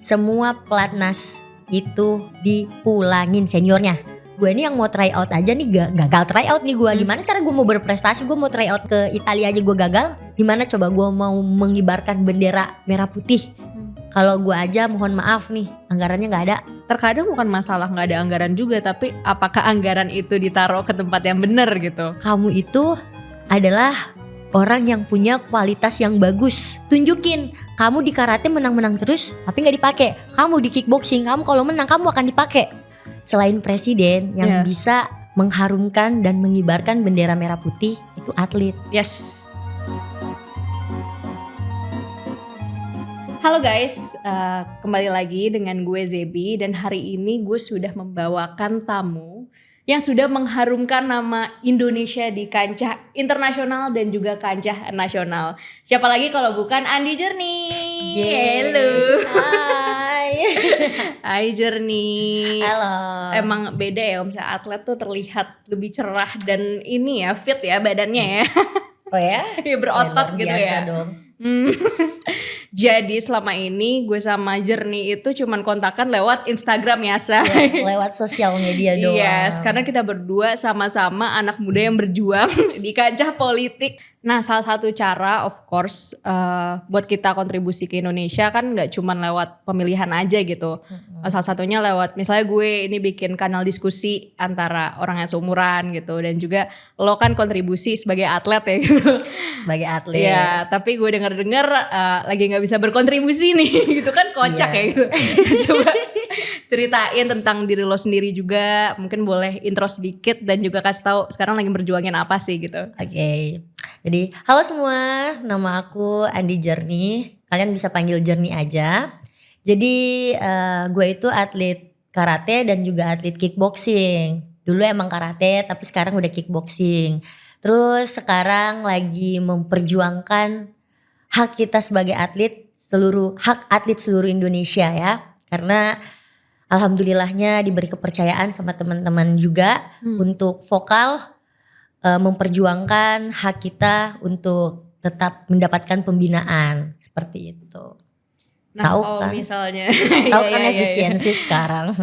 semua pelatnas itu dipulangin seniornya. Gue ini yang mau try out aja nih gagal try out nih gue. Gimana cara gue mau berprestasi? Gue mau try out ke Italia aja gue gagal. Gimana coba gue mau mengibarkan bendera merah putih? Kalau gue aja mohon maaf nih, anggarannya gak ada. Terkadang bukan masalah gak ada anggaran juga, tapi apakah anggaran itu ditaruh ke tempat yang benar gitu. Kamu itu adalah orang yang punya kualitas yang bagus. Tunjukin, kamu di karate menang-menang terus tapi gak dipakai. Kamu di kickboxing, kamu kalau menang kamu akan dipakai. Selain presiden yang bisa mengharumkan dan mengibarkan bendera merah putih, itu atlet. Yes. Halo guys, kembali lagi dengan gue Zebi, dan hari ini gue sudah membawakan tamu yang sudah mengharumkan nama Indonesia di kancah internasional dan juga kancah nasional. Siapa lagi kalau bukan Andi Jerni. Halo. Hai. Hai Jerni. Halo. Emang beda ya kalau misalnya atlet tuh terlihat lebih cerah dan ini ya fit ya badannya ya. Oh ya? Ya berotot gitu ya. Dong. Jadi selama ini gue sama Jerni itu cuman kontakan lewat Instagram ya, say. Ya, lewat sosial media doang. Yes, karena kita berdua sama-sama anak muda yang berjuang di kancah politik. Nah, salah satu cara of course buat kita kontribusi ke Indonesia kan gak cuman lewat pemilihan aja gitu. Salah satunya lewat misalnya gue ini bikin kanal diskusi antara orang yang seumuran gitu, dan juga lo kan kontribusi sebagai atlet ya gitu. Sebagai atlet. Ya, tapi gue denger lagi gak bisa berkontribusi nih gitu kan, kocak ya gitu. Coba ceritain tentang diri lo sendiri juga, mungkin boleh intro sedikit dan juga kasih tahu sekarang lagi berjuangin apa sih gitu. Oke. Jadi halo semua, nama aku Andi Jerni, kalian bisa panggil Jerni aja. Jadi gue itu atlet karate dan juga atlet kickboxing. Dulu emang karate tapi sekarang udah kickboxing. Terus sekarang lagi memperjuangkan hak kita sebagai atlet, hak atlet seluruh Indonesia ya. Karena alhamdulillahnya diberi kepercayaan sama teman-teman juga untuk vokal memperjuangkan hak kita untuk tetap mendapatkan pembinaan seperti itu. Nah, tahu kalau kan? misalnya tahu kan efisiensi sekarang.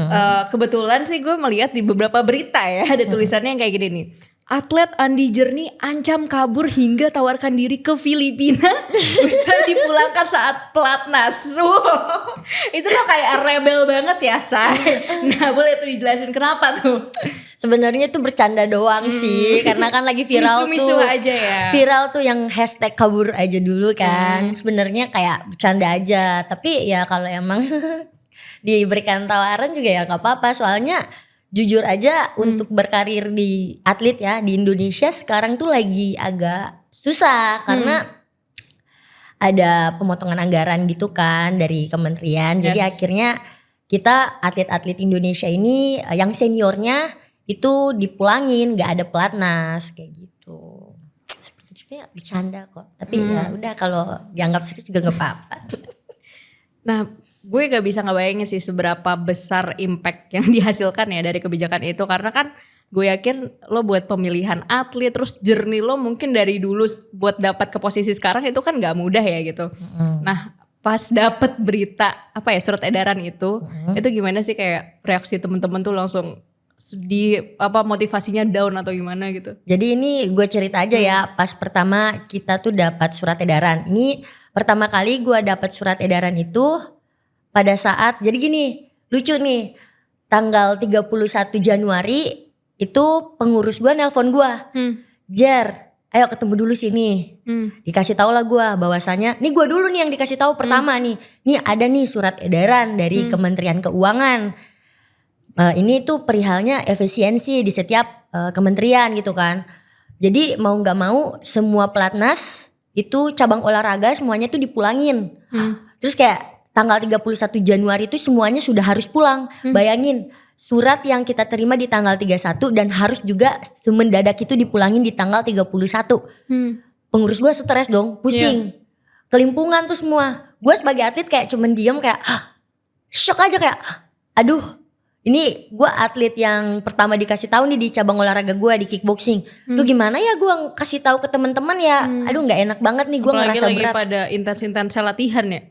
Kebetulan sih gue melihat di beberapa berita ya ada tulisannya yang kayak gini nih. Atlet Andi Jerni ancam kabur hingga tawarkan diri ke Filipina usai dipulangkan saat pelatnas. Itu tuh kayak rebel banget ya, Say. Nah, boleh tuh dijelasin kenapa tuh? Sebenarnya tuh bercanda doang sih, karena kan lagi viral Misu-misu tuh. aja ya. Viral tuh yang hashtag kabur aja dulu kan. Sebenarnya kayak bercanda aja, tapi ya kalau emang diberikan tawaran juga ya nggak apa-apa. Soalnya jujur aja untuk berkarir di atlet ya di Indonesia sekarang tuh lagi agak susah karena ada pemotongan anggaran gitu kan dari kementerian. Jadi akhirnya kita atlet-atlet Indonesia ini yang seniornya itu dipulangin, gak ada pelatnas kayak gitu. Sepertinya bercanda kok. Tapi ya udah kalau dianggap serius juga gak apa-apa. Nah, gue gak bisa ngebayangin sih seberapa besar impact yang dihasilkan ya dari kebijakan itu. Karena kan gue yakin lo buat pemilihan atlet, terus journey lo mungkin dari dulu buat dapat ke posisi sekarang itu kan gak mudah ya gitu. Nah, pas dapet berita apa ya surat edaran itu gimana sih kayak reaksi temen-temen tuh langsung sedih, apa motivasinya down atau gimana gitu? Jadi ini gue cerita aja ya, pas pertama kita tuh dapat surat edaran. Ini pertama kali gue dapat surat edaran itu pada saat, jadi gini, lucu nih, tanggal 31 Januari itu pengurus gue nelpon gue, Jer, ayo ketemu dulu sini. Dikasih tahu lah gue bahwasanya, nih gue dulu nih yang dikasih tahu pertama nih ada nih surat edaran dari Kementerian Keuangan. Ini tuh perihalnya efisiensi di setiap kementerian gitu kan. Jadi mau gak mau semua pelatnas itu cabang olahraga semuanya tuh dipulangin. Terus kayak tanggal 31 Januari itu semuanya sudah harus pulang. Bayangin surat yang kita terima di tanggal 31 dan harus juga semendadak itu dipulangin di tanggal 31. Pengurus gue stres dong, pusing. Kelimpungan tuh semua. Gue sebagai atlet kayak cuman diem kayak shock aja kayak aduh. Ini gue atlet yang pertama dikasih tahu nih di cabang olahraga gue di kickboxing. Lu gimana ya gue kasih tahu ke teman-teman ya. Aduh nggak enak banget nih gue ngerasa lagi berat. Pada intens-intensnya latihan ya.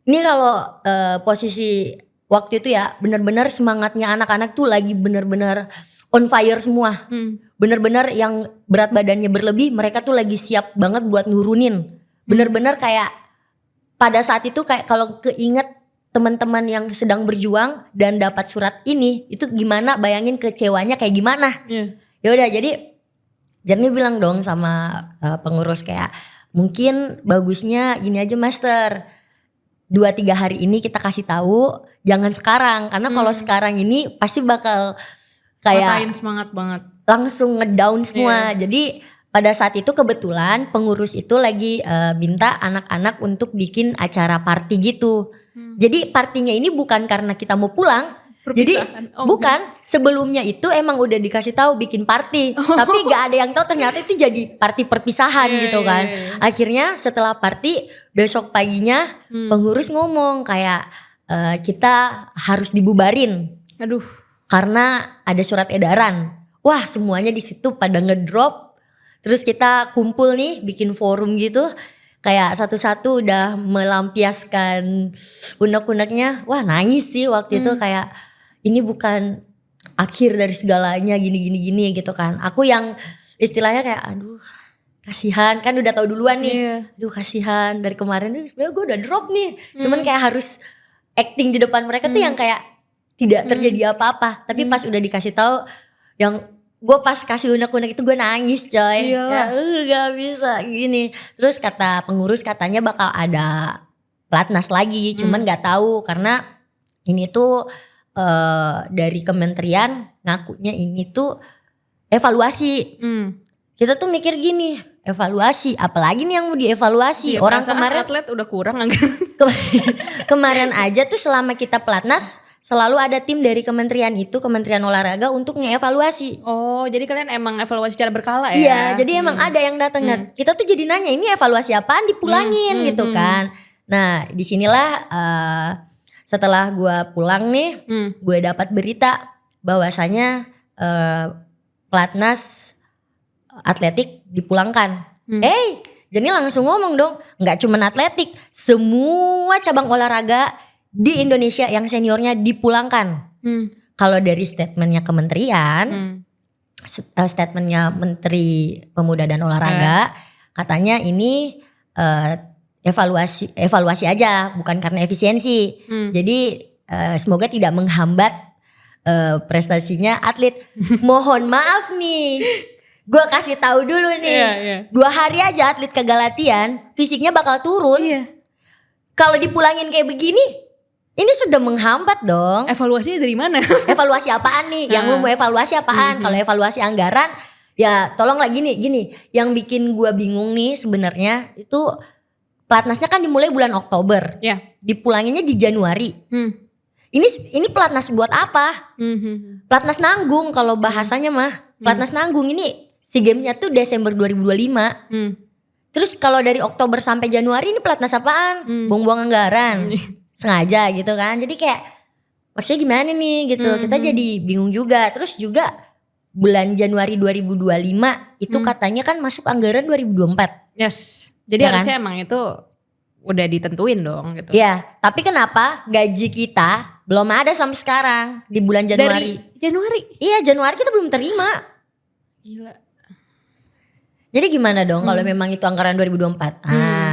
Ini kalau posisi waktu itu ya benar-benar semangatnya anak-anak tuh lagi benar-benar on fire semua. Benar-benar yang berat badannya berlebih mereka tuh lagi siap banget buat nurunin. Benar-benar kayak pada saat itu kayak kalau keinget teman-teman yang sedang berjuang dan dapat surat ini itu gimana, bayangin kecewanya kayak gimana. Ya udah jadi Jernih bilang dong sama pengurus kayak mungkin bagusnya gini aja Master. 2-3 hari ini kita kasih tahu, jangan sekarang karena kalau sekarang ini pasti bakal kayak Matain semangat banget. langsung ngedown semua. Jadi pada saat itu kebetulan pengurus itu lagi minta anak-anak untuk bikin acara party gitu. Jadi partinya ini bukan karena kita mau pulang. Jadi bukan, sebelumnya itu emang udah dikasih tahu bikin party, tapi gak ada yang tahu ternyata itu jadi party perpisahan gitu kan. Akhirnya setelah party besok paginya pengurus ngomong kayak kita harus dibubarin. Aduh. Karena ada surat edaran. Wah, semuanya di situ pada ngedrop. Terus kita kumpul nih bikin forum gitu. Kayak satu-satu udah melampiaskan unek-uneknya. Wah, nangis sih waktu itu kayak ini bukan akhir dari segalanya gini gitu kan. Aku yang istilahnya kayak aduh kasihan kan udah tahu duluan nih. Aduh kasihan dari kemarin sebenarnya gue udah drop nih. Cuman kayak harus acting di depan mereka tuh yang kayak tidak terjadi apa-apa. Tapi pas udah dikasih tahu yang gue pas kasih unek-unek itu gue nangis coy. Ya, gak bisa gini. Terus kata pengurus katanya bakal ada pelatnas lagi. Cuman gak tahu karena ini tuh dari kementerian ngakunya ini tuh evaluasi. Kita tuh mikir gini, evaluasi apalagi nih yang mau dievaluasi. Orang kemarin atlet udah kurang kemarin aja tuh selama kita pelatnas selalu ada tim dari kementerian itu, Kementerian Olahraga untuk ngeevaluasi. Oh, jadi kalian emang evaluasi secara berkala ya? Iya, jadi emang ada yang datang. Kita tuh jadi nanya ini evaluasi apaan dipulangin gitu kan. Nah, disinilah setelah gue pulang nih, gue dapat berita bahwasanya pelatnas atletik dipulangkan. Jadi langsung ngomong dong, nggak cuma atletik, semua cabang olahraga di Indonesia yang seniornya dipulangkan. Kalau dari statementnya kementerian, statementnya Menteri Pemuda dan Olahraga, katanya ini evaluasi aja, bukan karena efisiensi. Jadi semoga tidak menghambat prestasinya atlet. Mohon maaf nih, gue kasih tahu dulu nih, 2 hari aja atlet kagak latihan, fisiknya bakal turun. Kalau dipulangin kayak begini, ini sudah menghambat dong. Evaluasinya dari mana? Evaluasi apaan nih? Yang lu mau evaluasi apaan? Kalau evaluasi anggaran, ya tolonglah gini. Yang bikin gue bingung nih sebenarnya itu pelatnasnya kan dimulai bulan Oktober, dipulanginnya di Januari. Ini pelatnas buat apa? Pelatnas nanggung kalau bahasanya mah. Pelatnas nanggung ini SEA Games-nya tuh Desember 2025. Terus kalau dari Oktober sampai Januari ini pelatnas apaan? Buang-buang anggaran. Sengaja gitu kan. Jadi kayak maksudnya gimana nih gitu. Kita jadi bingung juga. Terus juga bulan Januari 2025 itu katanya kan masuk anggaran 2024. Yes. Jadi Ya harusnya kan? emang itu udah ditentuin dong gitu. Ya, tapi kenapa gaji kita belum ada sampai sekarang di bulan Januari? Dari Januari? Iya, Januari kita belum terima. Gila. Jadi gimana dong kalau memang itu anggaran 2024?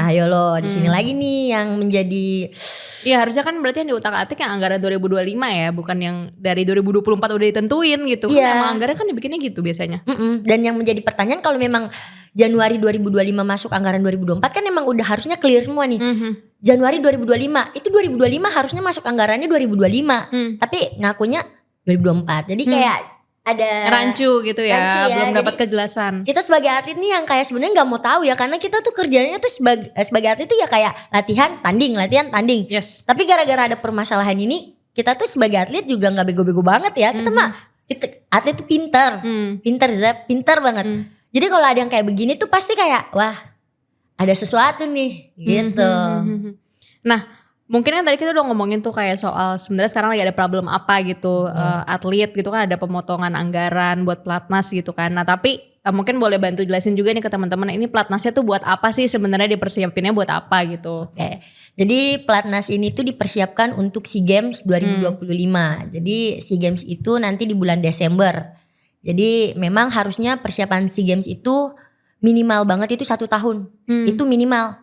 Ayo lo di sini lagi nih yang menjadi Iya harusnya kan berarti yang diutak-atik yang anggaran 2025 ya, bukan yang dari 2024 udah ditentuin gitu. Iya. Kan emang anggaran kan dibikinnya gitu biasanya. Dan yang menjadi pertanyaan kalau memang Januari 2025 masuk anggaran 2024 kan emang udah harusnya clear semua nih. Januari 2025 itu 2025 harusnya masuk anggarannya 2025, tapi ngakunya 2024. Jadi kayak ada Rancu gitu ya, rancu ya. belum dapat Jadi kejelasan. kita sebagai atlet nih yang kayak sebenarnya nggak mau tahu ya, karena kita tuh kerjanya tuh sebagai atlet tuh ya kayak latihan tanding. Yes. Tapi gara-gara ada permasalahan ini, kita tuh sebagai atlet juga nggak bego-bego banget ya. Kita atlet tuh pinter banget. Jadi kalau ada yang kayak begini tuh pasti kayak wah ada sesuatu nih gitu. Nah mungkin kan tadi kita udah ngomongin tuh kayak soal sebenarnya sekarang lagi ada problem apa gitu, atlet gitu kan, ada pemotongan anggaran buat pelatnas gitu kan. Nah tapi mungkin boleh bantu jelasin juga nih ke teman-teman ini pelatnasnya tuh buat apa sih sebenarnya, dipersiapinnya buat apa gitu. Oke. Jadi pelatnas ini tuh dipersiapkan untuk SEA Games 2025. Jadi SEA Games itu nanti di bulan Desember. Jadi memang harusnya persiapan SEA Games itu minimal banget itu 1 tahun. Itu minimal.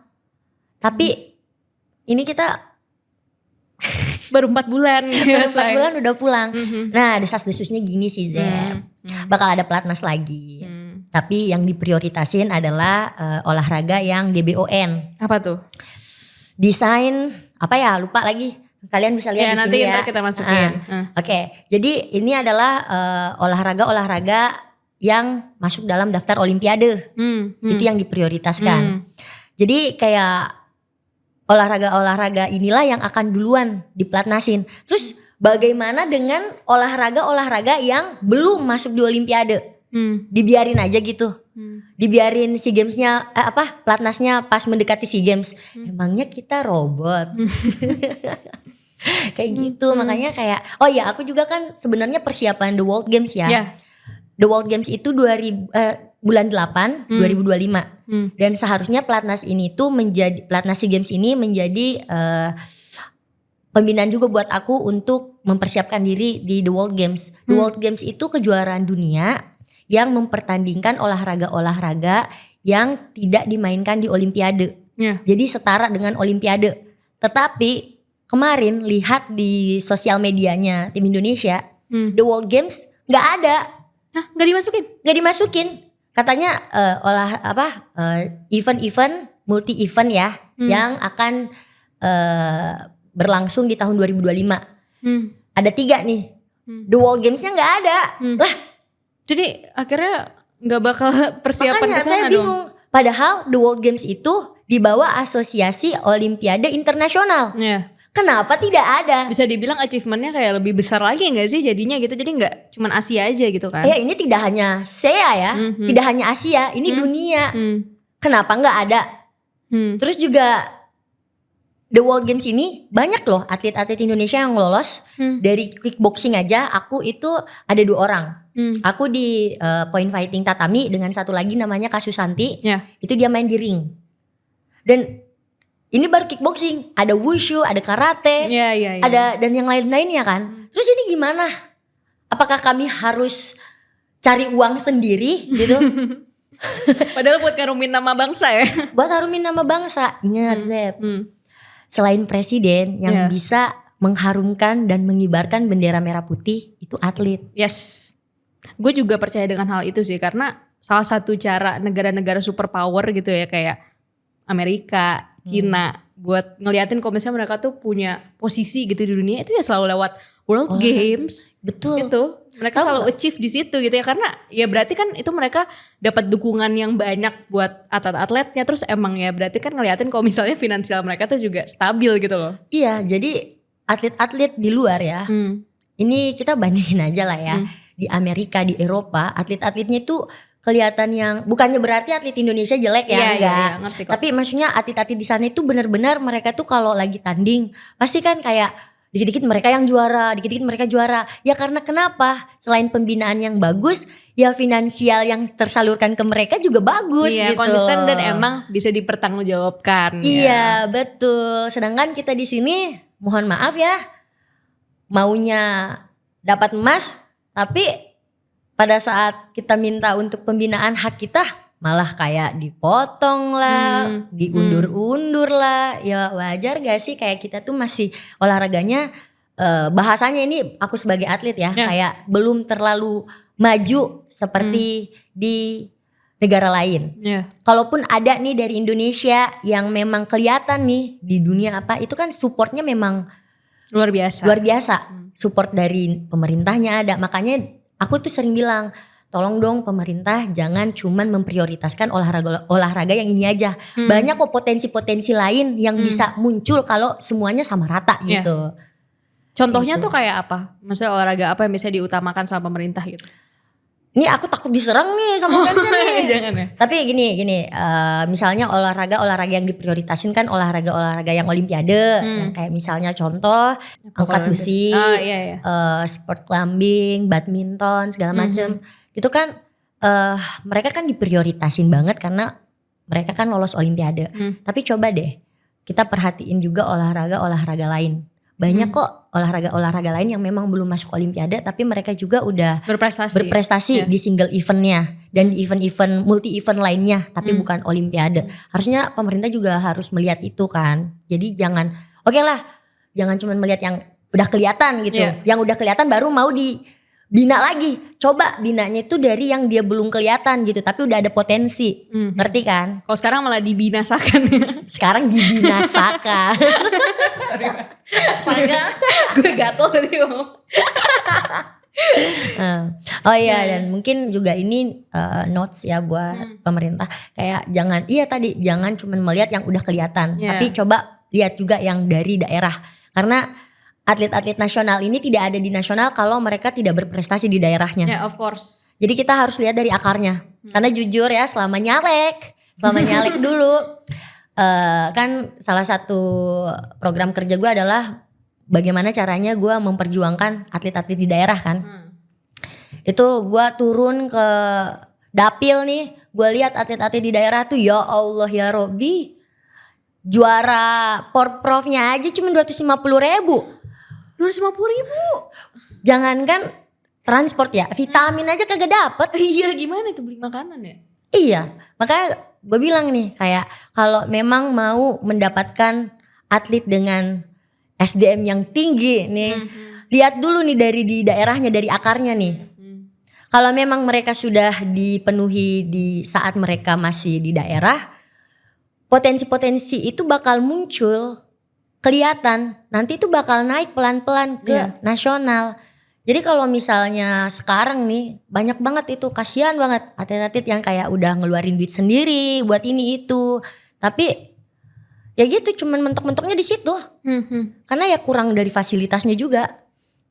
Tapi ini kita Baru 4 bulan. baru 4 bulan udah pulang. Nah desas-desusnya gini sih Zep. Bakal ada pelatnas lagi. Tapi yang diprioritasin adalah olahraga yang DBON. Apa tuh? Desain apa ya, lupa lagi. Kalian bisa lihat di nanti sini ya. ntar kita masukin. Oke, jadi ini adalah olahraga-olahraga yang masuk dalam daftar Olimpiade. Itu yang diprioritaskan. Jadi kayak olahraga-olahraga inilah yang akan duluan diplatnasin. Terus bagaimana dengan olahraga-olahraga yang belum masuk di Olimpiade? Dibiarin aja gitu. Dibiarin SEA Games-nya pelatnasnya pas mendekati SEA Games. Emangnya kita robot? Kayak gitu. Makanya kayak oh ya aku juga kan sebenarnya persiapan The World Games ya. Yeah. The World Games itu bulan 8 2025. Dan seharusnya pelatnas ini tuh pelatnas SEA Games ini menjadi pembinaan juga buat aku untuk mempersiapkan diri di The World Games. The World Games itu kejuaraan dunia yang mempertandingkan olahraga-olahraga yang tidak dimainkan di Olimpiade. Yeah. Jadi setara dengan Olimpiade. Tetapi kemarin lihat di sosial medianya tim Indonesia, The World Games nggak ada. Hah, gak dimasukin? Gak dimasukin. Katanya event-event multi event ya yang akan berlangsung di tahun 2025. Ada 3 nih. The World Games-nya nggak ada. Lah, jadi akhirnya gak bakal persiapan makanya kesana saya dong. bingung. Padahal The World Games itu di bawah Asosiasi Olimpiade Internasional. Iya. Kenapa tidak ada? Bisa dibilang achievementnya kayak lebih besar lagi gak sih jadinya gitu. Jadi gak cuman Asia aja gitu kan. Ya ini tidak hanya SEA ya, tidak hanya Asia, ini dunia. Kenapa nggak ada? Terus juga The World Games ini banyak loh atlet-atlet Indonesia yang lolos. Dari kickboxing aja aku itu ada 2 orang. Aku di point fighting tatami dengan satu lagi namanya Kasusanti. Ya. Itu dia main di ring. Dan ini baru kickboxing, ada wushu, ada karate, Iya. ada dan yang lain-lainnya kan. Terus ini gimana? Apakah kami harus cari uang sendiri gitu? Padahal buat ngarumin nama bangsa ya. Buat harumin nama bangsa. Ingat Zep, selain presiden yang bisa mengharumkan dan mengibarkan bendera merah putih itu atlet. Yes. Gue juga percaya dengan hal itu sih, karena salah satu cara negara-negara superpower gitu ya kayak Amerika, Cina buat ngeliatin kalau misalnya mereka tuh punya posisi gitu di dunia itu ya selalu lewat World Games. Betul. Gitu. Mereka selalu achieve di situ gitu ya, karena ya berarti kan itu mereka dapat dukungan yang banyak buat atlet-atletnya, terus emang ya berarti kan ngeliatin kalau misalnya finansial mereka tuh juga stabil gitu loh. Iya, jadi atlet-atlet di luar ya. Ini kita bandingin aja lah ya. Di Amerika, di Eropa, atlet-atletnya itu kelihatan yang bukannya berarti atlet Indonesia jelek ya, enggak. Iya, ngerti kok. Tapi maksudnya atlet-atlet di sana itu benar-benar mereka tuh kalau lagi tanding pasti kan kayak dikit-dikit mereka yang juara, dikit-dikit mereka juara. Ya karena kenapa? Selain pembinaan yang bagus, ya finansial yang tersalurkan ke mereka juga bagus gitu. Konsisten dan emang bisa dipertanggungjawabkan. Iya, betul. Sedangkan kita di sini mohon maaf ya, maunya dapat emas, tapi pada saat kita minta untuk pembinaan hak kita malah kayak dipotong lah, diundur-undur lah. Ya wajar gak sih kayak kita tuh masih olahraganya bahasanya ini aku sebagai atlet ya kayak belum terlalu maju seperti di negara lain. Kalaupun ada nih dari Indonesia yang memang kelihatan nih di dunia apa itu kan supportnya memang Luar biasa. luar biasa. Support dari pemerintahnya ada, makanya aku tuh sering bilang, tolong dong pemerintah jangan cuman memprioritaskan olahraga yang ini aja. Banyak kok potensi-potensi lain yang bisa muncul kalau semuanya sama rata gitu. Contohnya tuh kayak apa? Maksudnya olahraga apa yang bisa diutamakan sama pemerintah gitu? Ini aku takut diserang nih sama fansnya nih. Jangan ya. Tapi gini, misalnya olahraga yang diprioritasin kan olahraga yang Olimpiade, yang kayak misalnya contoh angkat besi, sport climbing, badminton segala macem. Itu kan mereka kan diprioritasin banget karena mereka kan lolos olimpiade. Tapi coba deh kita perhatiin juga olahraga lain. Banyak kok olahraga lain yang memang belum masuk olimpiade tapi mereka juga udah berprestasi di single eventnya dan di event-event multi event lainnya tapi bukan olimpiade. Harusnya pemerintah juga harus melihat itu kan. Jadi jangan jangan cuma melihat yang udah kelihatan gitu. Yang udah kelihatan baru mau dibina lagi. Coba binanya itu dari yang dia belum kelihatan gitu tapi udah ada potensi. Ngerti kan? Kalau sekarang malah dibinasakan. Sekarang dibinasakan. Astaga, gue gatel tadi ngomong. Oh iya dan mungkin juga ini notes ya buat pemerintah kayak jangan cuma melihat yang udah kelihatan tapi coba lihat juga yang dari daerah karena atlet-atlet nasional ini tidak ada di nasional kalau mereka tidak berprestasi di daerahnya. Ya, of course. Jadi kita harus lihat dari akarnya. Karena jujur ya selama nyalek dulu kan salah satu program kerja gue adalah bagaimana caranya gue memperjuangkan atlet-atlet di daerah kan. Itu gue turun ke dapil nih, gue lihat atlet-atlet di daerah tuh ya Allah ya Robbi. Juara porprofnya aja cuma 250.000. 250.000. Jangankan transport ya, vitamin aja kagak dapet. Iya gimana itu beli makanan ya? Iya, makanya gue bilang nih kayak kalau memang mau mendapatkan atlet dengan SDM yang tinggi nih, lihat dulu nih dari di daerahnya, dari akarnya nih. Kalau memang mereka sudah dipenuhi di saat mereka masih di daerah, potensi-potensi itu bakal muncul, kelihatan. Nanti itu bakal naik pelan-pelan ke nasional. Jadi kalau misalnya sekarang nih banyak banget itu kasihan banget atlet-atlet yang kayak udah ngeluarin duit sendiri buat ini itu. Tapi ya gitu cuman mentok-mentoknya di situ. Karena ya kurang dari fasilitasnya juga.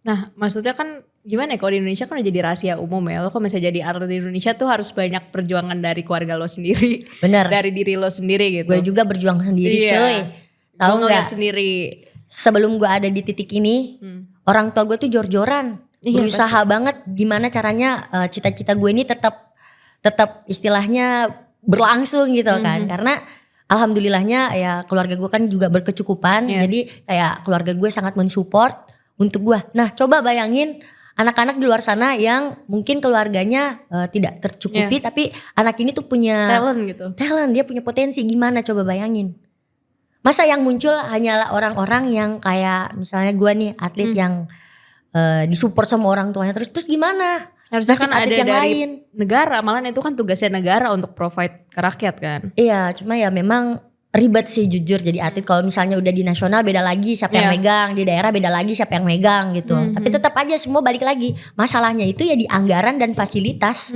Nah maksudnya kan gimana ya kalau di Indonesia kan udah jadi rahasia umum ya. Lo kalau misalnya jadi atlet di Indonesia tuh harus banyak perjuangan dari keluarga lo sendiri. Bener. Dari diri lo sendiri gitu. Gue juga berjuang sendiri cuy. Tahu nggak? Sendiri. Sebelum gue ada di titik ini, orang tua gue tuh jor-joran, berusaha banget gimana caranya cita-cita gue ini tetap istilahnya berlangsung gitu kan. Karena alhamdulillahnya ya keluarga gue kan juga berkecukupan, jadi kayak keluarga gue sangat mensupport untuk gue. Nah coba bayangin anak-anak di luar sana yang mungkin keluarganya tidak tercukupi, tapi anak ini tuh punya talent, dia punya potensi, gimana coba bayangin. Masa yang muncul hanyalah orang-orang yang kayak misalnya gue nih atlet yang disupport sama orang tuanya terus gimana? Harusnya kan ada yang dari lain. Negara, malah itu kan tugasnya negara untuk provide ke rakyat kan. Iya, cuma ya memang ribet sih jujur jadi atlet. Kalau misalnya udah di nasional beda lagi siapa yang megang, di daerah beda lagi siapa yang megang gitu. Tapi tetap aja semua balik lagi. Masalahnya itu ya di anggaran dan fasilitas.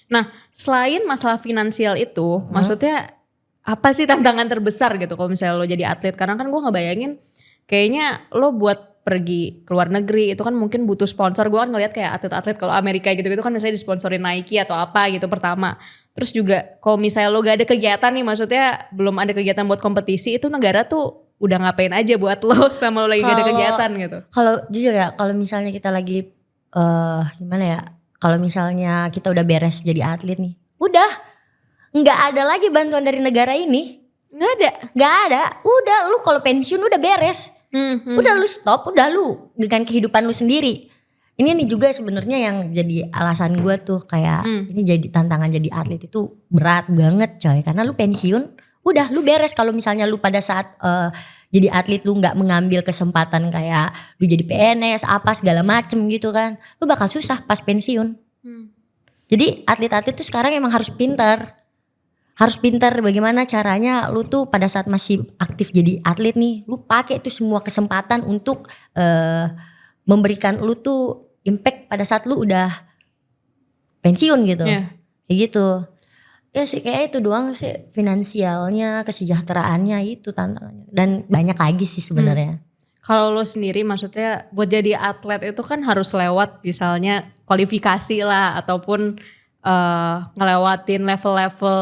Nah, selain masalah finansial itu, maksudnya apa sih tantangan terbesar gitu kalau misalnya lo jadi atlet? Karena kan gue ngebayangin kayaknya lo buat pergi ke luar negeri itu kan mungkin butuh sponsor. Gue kan ngeliat kayak atlet-atlet kalau Amerika gitu-gitu kan misalnya disponsorin Nike atau apa gitu pertama. Terus juga kalau misalnya lo gak ada kegiatan nih, maksudnya belum ada kegiatan buat kompetisi, itu negara tuh udah ngapain aja buat lo sama lo lagi gak ada kegiatan gitu. Kalau jujur ya, kalau misalnya kita lagi gimana ya, kalau misalnya kita udah beres jadi atlet nih, udah nggak ada lagi bantuan dari negara ini. Nggak ada. Udah lu kalau pensiun udah beres. Udah lu stop, udah lu dengan kehidupan lu sendiri. Ini nih juga sebenarnya yang jadi alasan gue tuh kayak ini jadi tantangan jadi atlet itu berat banget coy. Karena lu pensiun, udah lu beres. Kalau misalnya lu pada saat jadi atlet lu nggak mengambil kesempatan kayak lu jadi PNS apa segala macem gitu kan, lu bakal susah pas pensiun. Jadi atlet-atlet tuh sekarang emang harus pintar. Harus pintar bagaimana caranya lu tuh pada saat masih aktif jadi atlet nih, lu pakai tuh semua kesempatan untuk memberikan lu tuh impact pada saat lu udah pensiun gitu. Kayak gitu. Ya sih kayak itu doang sih, finansialnya, kesejahteraannya itu tantangannya. Dan banyak lagi sih sebenarnya. Kalau lo sendiri maksudnya buat jadi atlet itu kan harus lewat misalnya kualifikasi lah ataupun ngelewatin level-level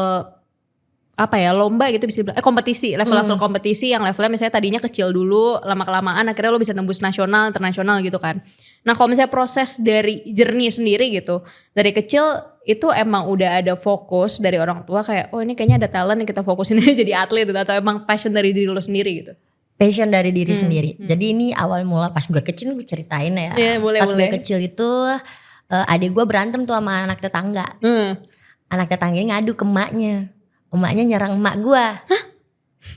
apa ya, lomba gitu bisa dibilang, kompetisi, level-level kompetisi yang levelnya misalnya tadinya kecil dulu, lama-kelamaan akhirnya lo bisa nembus nasional, internasional gitu kan. Nah kalau misalnya proses dari journey sendiri gitu, dari kecil itu emang udah ada fokus dari orang tua kayak, oh ini kayaknya ada talent yang kita fokusin aja jadi atlet gitu, atau emang passion dari diri lo sendiri gitu? Passion dari diri sendiri. Jadi ini awal mula pas gue kecil, gue ceritain ya. Boleh, pas boleh. gue kecil itu adik gue berantem tuh sama anak tetangga. Anak tetangga ini ngadu ke emaknya. Emaknya nyerang emak gue.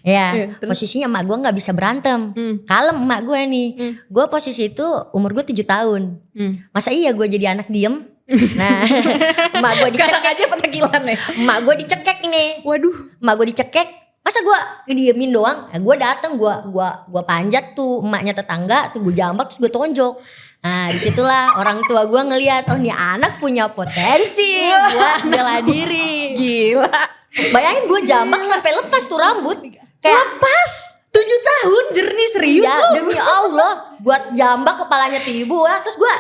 Ya, posisinya emak gue gak bisa berantem. Kalem emak gue nih. Gue posisi itu umur gue 7 tahun. Masa iya gue jadi anak diem? Nah, emak gue dicekek. Sekarang aja petakilan ya. Emak gue dicekek nih. Waduh. Emak gue dicekek. Masa gue diemin doang? Gue dateng, gue panjat tuh emaknya tetangga, tuh gue jambak, terus gue tonjok. Nah disitulah orang tua gue ngelihat, oh nih anak punya potensi buat bela diri. Gila. Bayangin gue jambak sampai lepas tuh rambut. Kayak Lepas 7 tahun jernih serius iya, lo. demi Allah, gue jambak kepalanya tuh ibu ya. Terus gue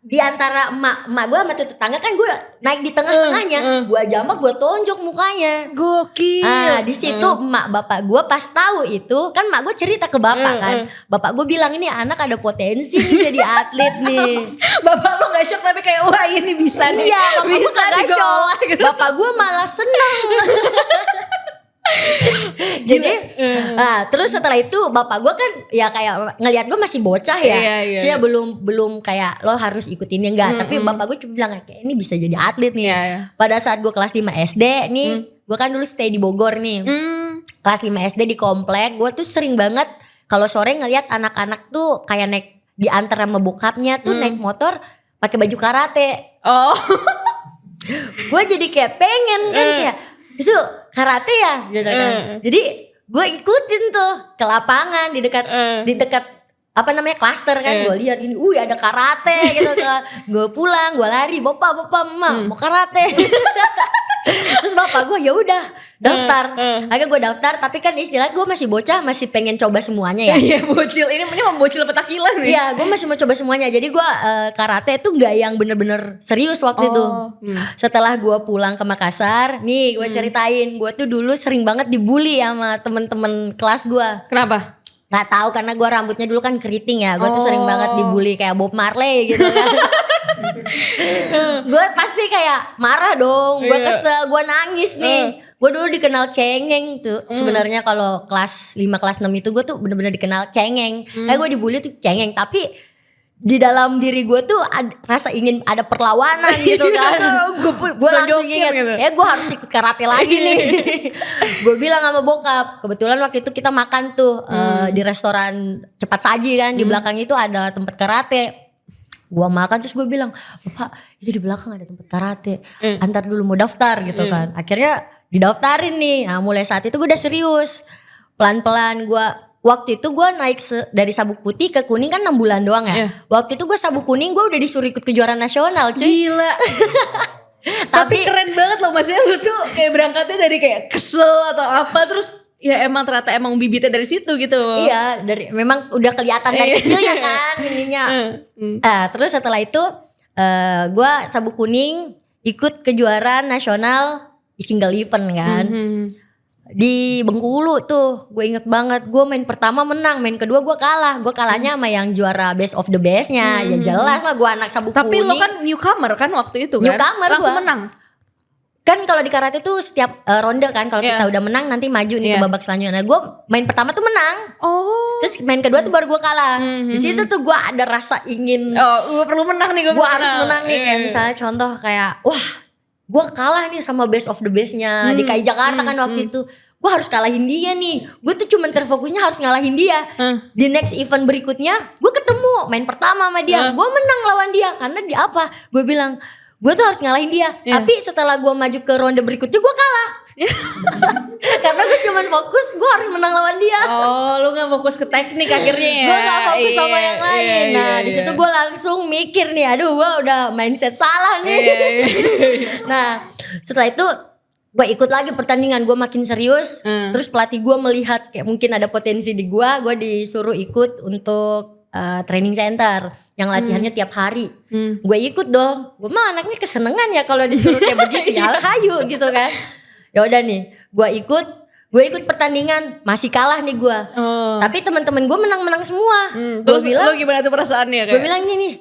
di antara emak gue sama tuh tetangga kan gue naik di tengah-tengahnya. Gue jambak, gue tonjok mukanya. Gokil. Nah di situ emak bapak gue pas tahu itu kan, emak gue cerita ke bapak kan. Bapak gue bilang ini anak ada potensi nih jadi atlet nih. Bapak lo gak shock tapi kayak wah ini bisa nih. Iya, bapak gue bisa kagak diolah shock. gitu. Bapak gue malah seneng. Jadi terus setelah itu bapak gue kan ya kayak ngelihat gue masih bocah ya. Iya. Saya belum kayak lo harus ikutinnya enggak. Tapi bapak gue cuma bilang kayak ini bisa jadi atlet nih. Iya. Pada saat gue kelas 5 SD nih, gue kan dulu stay di Bogor nih. Kelas 5 SD di komplek, gue tuh sering banget kalau sore ngelihat anak-anak tuh kayak naik di antara sama bokapnya tuh naik motor pakai baju karate. Oh. Gue jadi kayak pengen kan kayak itu karate ya gitu kan. Jadi gue ikutin tuh ke lapangan di dekat apa namanya klaster kan. Gue lihat ini, ada karate gitu kan. Gue pulang, gue lari, bapak mama mau karate. Terus bapak gue ya udah daftar. Akhirnya gue daftar, tapi kan istilah gue masih bocah, masih pengen coba semuanya ya. Iya bocil, ini membocil petakilan nih. Iya, gue masih mau coba semuanya. Jadi gue karate tuh nggak yang bener-bener serius waktu itu. Setelah gue pulang ke Makassar, nih gue ceritain, gue tuh dulu sering banget dibully sama temen-temen kelas gue. Kenapa? Gak tahu karena gue rambutnya dulu kan keriting ya. Gue tuh sering banget dibully kayak Bob Marley gitu kan. Gue pasti kayak marah dong. Gue kesel, gue nangis nih. Gue dulu dikenal cengeng tuh. Sebenarnya kalau kelas 5 kelas 6 itu gue tuh bener-bener dikenal cengeng. Kayak gue dibully tuh cengeng, tapi di dalam diri gue tuh rasa ingin ada perlawanan gitu kan. Gue langsung inget gitu. Gue harus ikut karate lagi nih. Gue bilang sama bokap, kebetulan waktu itu kita makan tuh di restoran cepat saji kan. Di belakang itu ada tempat karate. Gue makan terus gue bilang, bapak itu di belakang ada tempat karate, antar dulu mau daftar gitu kan. Akhirnya didaftarin nih. Nah mulai saat itu gue udah serius. Pelan-pelan gue, waktu itu gue naik dari sabuk putih ke kuning kan 6 bulan doang ya. Waktu itu gue sabuk kuning gue udah disuruh ikut kejuaraan nasional cuy. Gila. Tapi keren banget loh, maksudnya lu tuh kayak berangkatnya dari kayak kesel atau apa, terus ya emang ternyata emang bibitnya dari situ gitu. Iya, memang udah kelihatan dari kecilnya kan ininya. Terus setelah itu gue sabuk kuning ikut kejuaraan nasional di single event kan. Di Bengkulu tuh gue inget banget. Gue main pertama menang, main kedua gue kalah. Gue kalahnya sama yang juara best of the bestnya. Ya jelas lah gue anak sabuk Tapi kuning. lo kan newcomer kan waktu itu kan. Newcomer langsung gua. menang. Kan kalau di karate tuh setiap ronde kan, kalau kita udah menang nanti maju nih ke babak selanjutnya. Nah gue main pertama tuh menang. Terus main kedua tuh baru gue kalah. Di situ tuh gue ada rasa ingin, gue perlu menang nih, gue harus menang nih. Kayak misalnya contoh kayak, wah gue kalah nih sama best of the bestnya di KI Jakarta kan waktu itu. Gue harus kalahin dia nih. Gue tuh cuman terfokusnya harus ngalahin dia. Di next event berikutnya gue ketemu main pertama sama dia. Gue menang lawan dia. Karena di apa? Gue bilang gue tuh harus ngalahin dia. Tapi setelah gue maju ke ronde berikutnya gue kalah. Karena gue cuman fokus gue harus menang lawan dia. Oh, lu gak fokus ke teknik akhirnya ya. Gue gak fokus sama yang lain. Di situ gue langsung mikir nih, aduh gue udah mindset salah nih. Nah setelah itu gue ikut lagi pertandingan, gue makin serius. Terus pelatih gue melihat kayak mungkin ada potensi di gue disuruh ikut untuk training center yang latihannya tiap hari. Gue ikut dong. Gue mah anaknya kesenengan ya kalau disuruh kayak begitu ya, hayu gitu kan. Ya udah nih, gue ikut pertandingan, masih kalah nih gue. Tapi teman-teman gue menang-menang semua. Terus Gue bilang, lo gimana tuh perasaannya? gue bilang gini,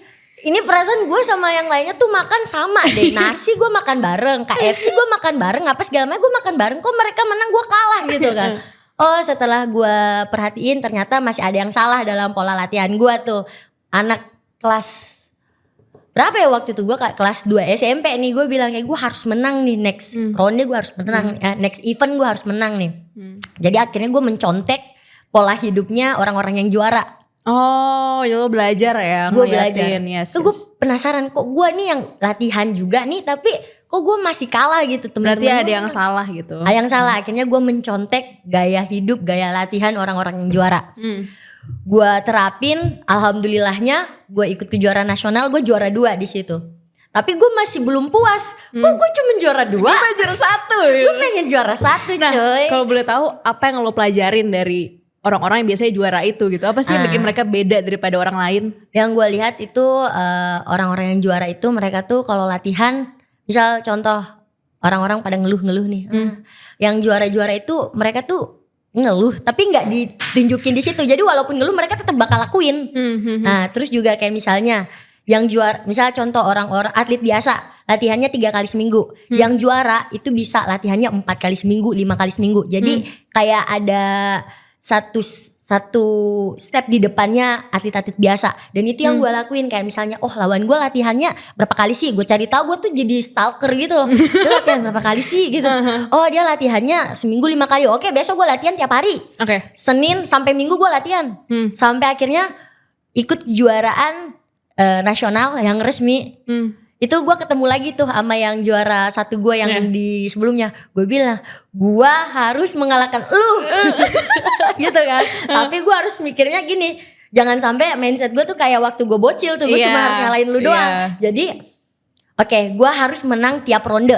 ini perasaan gue sama yang lainnya tuh makan sama deh. Nasi gue makan bareng, KFC gue makan bareng, apa segala macam gue makan bareng. Kok mereka menang gue kalah gitu kan. Oh setelah gue perhatiin ternyata masih ada yang salah dalam pola latihan gue tuh. Anak kelas berapa ya waktu itu, gue kelas 2 SMP nih, gue bilang kayak gue harus menang nih next ronde, gue harus menang, next event gue harus menang nih. Jadi akhirnya gue mencontek pola hidupnya orang-orang yang juara. Oh, ya lo belajar ya? Gue belajar. Yes, Tuh gue penasaran, kok gue nih yang latihan juga nih, tapi kok gue masih kalah gitu teman-teman. Berarti ada yang salah gitu. Ada yang salah. Akhirnya gue mencontek gaya hidup, gaya latihan orang-orang yang juara. Gue terapin, alhamdulillahnya gue ikut kejuaraan nasional, gue juara 2 di situ. Tapi gue masih belum puas. Kok gue cuma juara 2? Gue pengen juara 1. Gue pengen juara 1 nah, coy. Kalau boleh tahu apa yang lo pelajarin dari orang-orang yang biasanya juara itu gitu? Apa sih yang bikin mereka beda daripada orang lain? Yang gue lihat itu orang-orang yang juara itu mereka tuh kalau latihan, misal contoh orang-orang pada ngeluh-ngeluh nih. Yang juara-juara itu mereka tuh ngeluh tapi nggak ditunjukin di situ. Jadi walaupun ngeluh mereka tetap bakal lakuin. Nah, terus juga kayak misalnya yang juara, misalnya contoh orang-orang atlet biasa latihannya 3 kali seminggu. Yang juara itu bisa latihannya 4 kali seminggu, 5 kali seminggu. Jadi kayak ada satu step di depannya atlet-atlet biasa. Dan itu yang gue lakuin, kayak misalnya lawan gue latihannya berapa kali sih, gue cari tahu. Gue tuh jadi stalker gitu loh. Dia latihan berapa kali sih gitu. Oh dia latihannya seminggu 5 kali. Oke besok gue latihan tiap hari. Senin sampai Minggu gue latihan. Sampai akhirnya ikut kejuaraan nasional yang resmi. Itu gue ketemu lagi tuh sama yang juara 1 gue yang di sebelumnya. Gue bilang gue harus mengalahkan lu gitu kan. Tapi gue harus mikirnya gini, jangan sampai mindset gue tuh kayak waktu gue bocil tuh, gue cuma harus ngalahin lu doang. Jadi gue harus menang tiap ronde.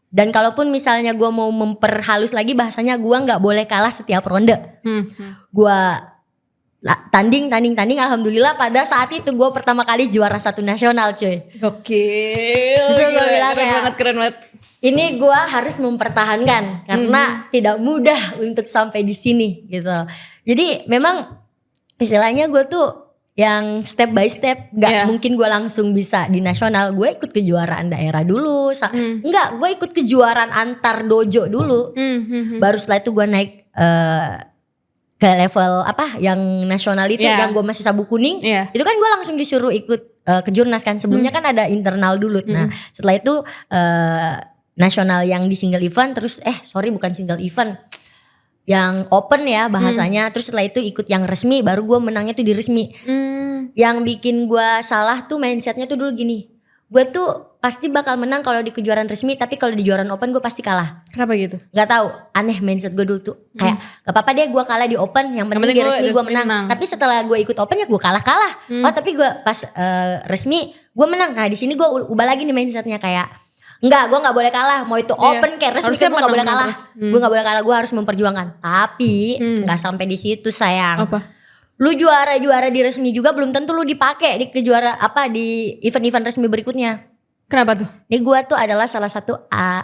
Dan kalaupun misalnya gue mau memperhalus lagi bahasanya, gue gak boleh kalah setiap ronde. Gue tanding alhamdulillah pada saat itu gue pertama kali juara 1 nasional cuy. Gokil. Terus gue bilang keren banget. Ini gue harus mempertahankan karena tidak mudah untuk sampai di sini gitu. Jadi memang istilahnya gue tuh yang step by step, gak mungkin gue langsung bisa di nasional. Gue ikut kejuaraan daerah dulu, enggak, gue ikut kejuaraan antar dojo dulu. Baru setelah itu gue naik ke level yang nasional itu, yang gue masih sabuk kuning. Itu kan gue langsung disuruh ikut kejurnas kan. Sebelumnya kan ada internal dulu. Nah setelah itu nasional yang di single event, terus bukan single event, yang open ya bahasanya. Terus setelah itu ikut yang resmi, baru gue menangnya tuh di resmi. Yang bikin gue salah tuh mindsetnya tuh dulu gini, gue tuh pasti bakal menang kalau di kejuaraan resmi, tapi kalau di kejuaraan open gue pasti kalah. Kenapa gitu? Gak tahu, aneh mindset gue dulu tuh. Kayak gak apa-apa deh gue kalah di open, yang penting di resmi gue menang. Tapi setelah gue ikut open ya gue kalah. Tapi gue pas resmi gue menang. Nah di sini gue ubah lagi nih mindsetnya, kayak enggak, gue gak boleh kalah. Mau itu open kayak resmi, gue gak boleh kalah. Gue gak boleh kalah, gue harus memperjuangkan. Tapi gak sampai di situ sayang. Apa? Lu juara di resmi juga belum tentu lu dipakai di kejuaraan di event-event resmi berikutnya. Kenapa tuh? Nih gue tuh adalah salah satu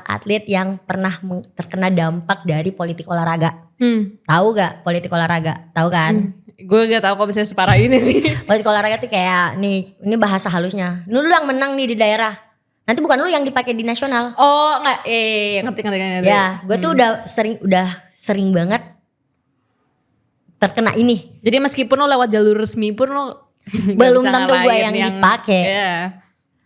atlet yang pernah terkena dampak dari politik olahraga. Tahu gak politik olahraga? Tahu kan? Gue gak tahu kok bisa separah ini sih. Politik olahraga tuh kayak ini bahasa halusnya. Lu yang menang nih di daerah, nanti bukan lu yang dipakai di nasional. Oh enggak, ngerti. Ya, gue tuh udah sering banget terkena ini. Jadi meskipun lo lewat jalur resmi pun lo belum tentu gue yang dipakai. Yeah.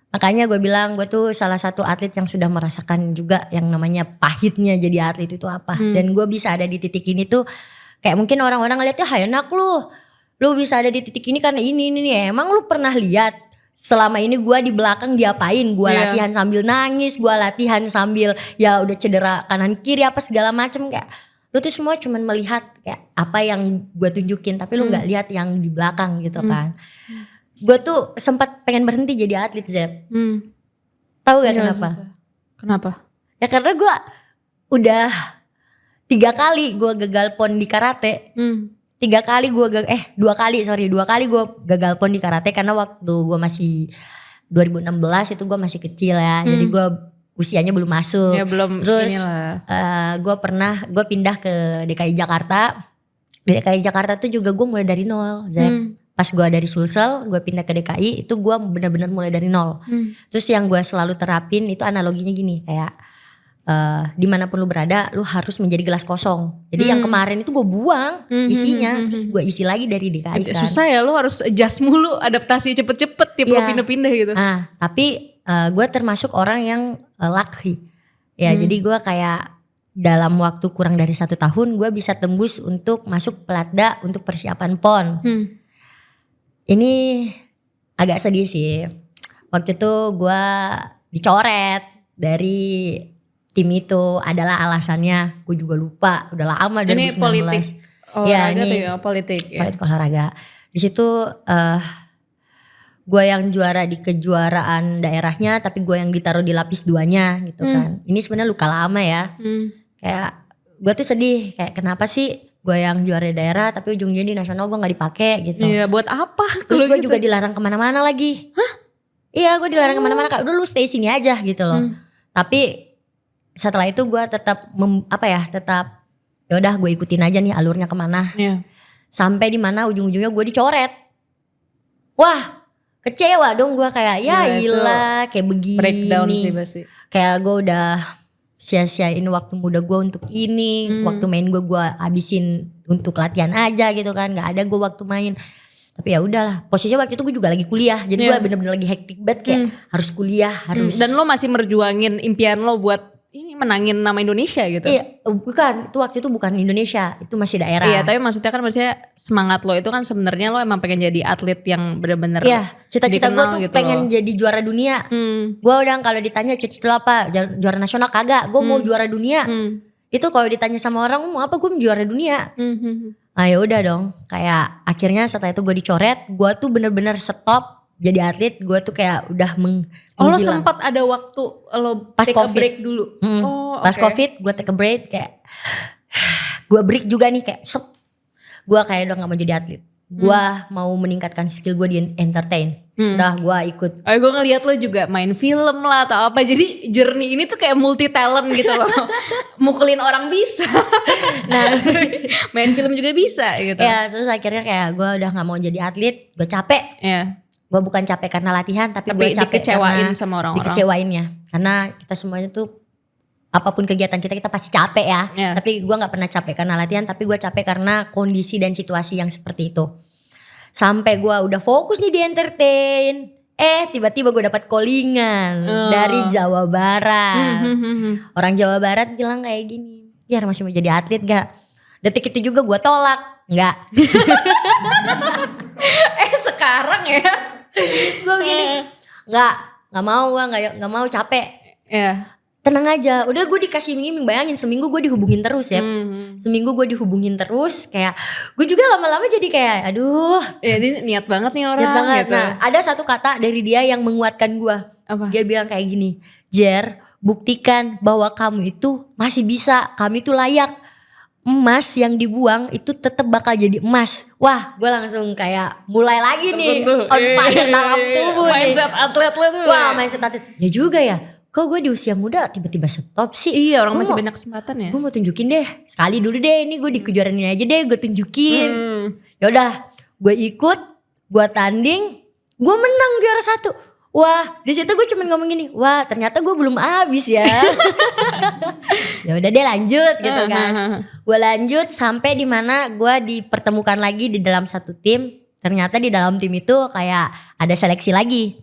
Makanya gue bilang gue tuh salah satu atlet yang sudah merasakan juga yang namanya pahitnya jadi atlet itu apa. Dan gue bisa ada di titik ini tuh kayak mungkin orang-orang ngeliatnya enak lu bisa ada di titik ini karena ini. Emang lu pernah lihat selama ini gue di belakang diapain? Gue latihan sambil nangis, gue latihan sambil ya udah cedera kanan kiri apa segala macem. Kayak lu tuh semua cuman melihat kayak apa yang gue tunjukin, tapi lu gak lihat yang di belakang gitu kan. Gue tuh sempat pengen berhenti jadi atlet, Zep. Tahu gak kenapa? Kenapa? Ya karena gue udah 3 kali gue gagal pon di karate. 2 kali gue gagal pon di karate karena waktu gue masih 2016 itu gue masih kecil ya. Jadi gue usianya belum masuk. Ya belum Terus inilah. gue pindah ke DKI Jakarta. Di DKI Jakarta tuh juga gue mulai dari nol, Zep. Pas gue dari Sulsel, gue pindah ke DKI, itu gue benar-benar mulai dari nol. Terus yang gue selalu terapin itu analoginya gini, kayak dimanapun lu berada, lu harus menjadi gelas kosong. Jadi yang kemarin itu gue buang isinya, terus gue isi lagi dari DKI kan. Susah ya, lu harus adjust mulu, adaptasi cepet-cepet tiap lo pindah-pindah gitu. Nah, tapi gue termasuk orang yang lucky. Ya, jadi gue kayak dalam waktu kurang dari 1 tahun gue bisa tembus untuk masuk Pelatda untuk persiapan PON. Ini agak sedih sih. Waktu itu gue dicoret dari tim itu, adalah alasannya gue juga lupa, udah lama 2019. Ini politik olahraga tuh ya, politik olahraga. Di situ gue yang juara di kejuaraan daerahnya, tapi gue yang ditaruh di lapis 2-nya gitu kan. Ini sebenarnya luka lama ya. Kayak gue tuh sedih, kayak kenapa sih gue yang juara daerah tapi ujungnya di nasional gue gak dipakai gitu. Iya, buat apa? Terus gue gitu juga dilarang kemana-mana lagi. Iya, gue dilarang kemana-mana, kayak udah lu stay sini aja gitu loh. Tapi setelah itu gue tetap tetap yaudah gue ikutin aja nih alurnya kemana. Sampai di mana ujung-ujungnya gue dicoret. Wah, kecewa dong gue, kayak ya ilah kayak begini. Breakdown sih pasti. Kayak gue udah sia-siain waktu muda gue untuk ini. Waktu main gue habisin untuk latihan aja gitu kan, gak ada gue waktu main. Tapi ya udahlah, posisinya waktu itu gue juga lagi kuliah. Jadi gue bener-bener lagi hektik banget, kayak harus kuliah, harus. Dan lo masih merjuangin impian lo buat ini menangin nama Indonesia gitu. Iya, bukan, itu waktu itu bukan Indonesia, itu masih daerah. Iya, tapi maksudnya semangat lo itu kan sebenarnya lo emang pengen jadi atlet yang bener-bener. Iya, cita-cita gue tuh gitu pengen jadi juara dunia. Gue udah kalau ditanya cita-cita lo apa, juara nasional, kagak, gue mau juara dunia. Itu kalau ditanya sama orang mau apa, gue mau juara dunia. Nah ya udah dong, kayak akhirnya setelah itu gue dicoret, gue tuh bener-bener stop jadi atlet. Gue tuh kayak udah lo sempat ada waktu lo pas take COVID. a break dulu. Pas COVID gue take a break, kayak gue break juga nih, kayak gue kayak udah gak mau jadi atlet. Gue mau meningkatkan skill gue di entertain. Udah gue ikut. Gue ngeliat lo juga main film lah atau apa. Jadi journey ini tuh kayak multi talent gitu loh. Mukulin orang bisa. Nah main film juga bisa gitu. Ya terus akhirnya kayak gue udah gak mau jadi atlet. Gue capek. Gue bukan capek karena latihan, tapi gue capek dikecewain karena sama orang-orang. Dikecewainnya. Karena kita semuanya tuh apapun kegiatan kita pasti capek ya. Tapi gue gak pernah capek karena latihan, tapi gue capek karena kondisi dan situasi yang seperti itu. Sampai gue udah fokus nih di entertain, tiba-tiba gue dapat callingan dari Jawa Barat. Orang Jawa Barat bilang kayak gini, Jar masih mau jadi atlet gak? Detik itu juga gue tolak, enggak. Sekarang ya gue begini, nggak mau, gue nggak mau, capek. Tenang aja, udah gue dikasih iming-iming, bayangin seminggu gue dihubungin terus ya. Seminggu gue dihubungin terus, kayak gue juga lama-lama jadi kayak aduh. Ini niat banget nih orang. Niat banget. Gitu. Nah ada satu kata dari dia yang menguatkan gue. Apa? Dia bilang kayak gini, Jer buktikan bahwa kamu itu masih bisa, kami itu layak. Emas yang dibuang itu tetap bakal jadi emas. Wah, gue langsung kayak mulai lagi nih on fire dalam tubuh nih. Mindset atlet lo tuh. Wah, mindset atlet. Ya juga ya. Kok gue di usia muda tiba-tiba stop sih? Iya, orang masih banyak kesempatan ya. Gue mau tunjukin deh. Sekali dulu deh, ini gue di kejuaraan ini aja deh, gue tunjukin. Ya udah, gue ikut, gue tanding, gue menang juara 1. Wah, di situ gue cuma ngomong gini, wah ternyata gue belum habis ya. Ya udah deh lanjut gitu kan. Gue lanjut sampai di mana gue dipertemukan lagi di dalam satu tim. Ternyata di dalam tim itu kayak ada seleksi lagi.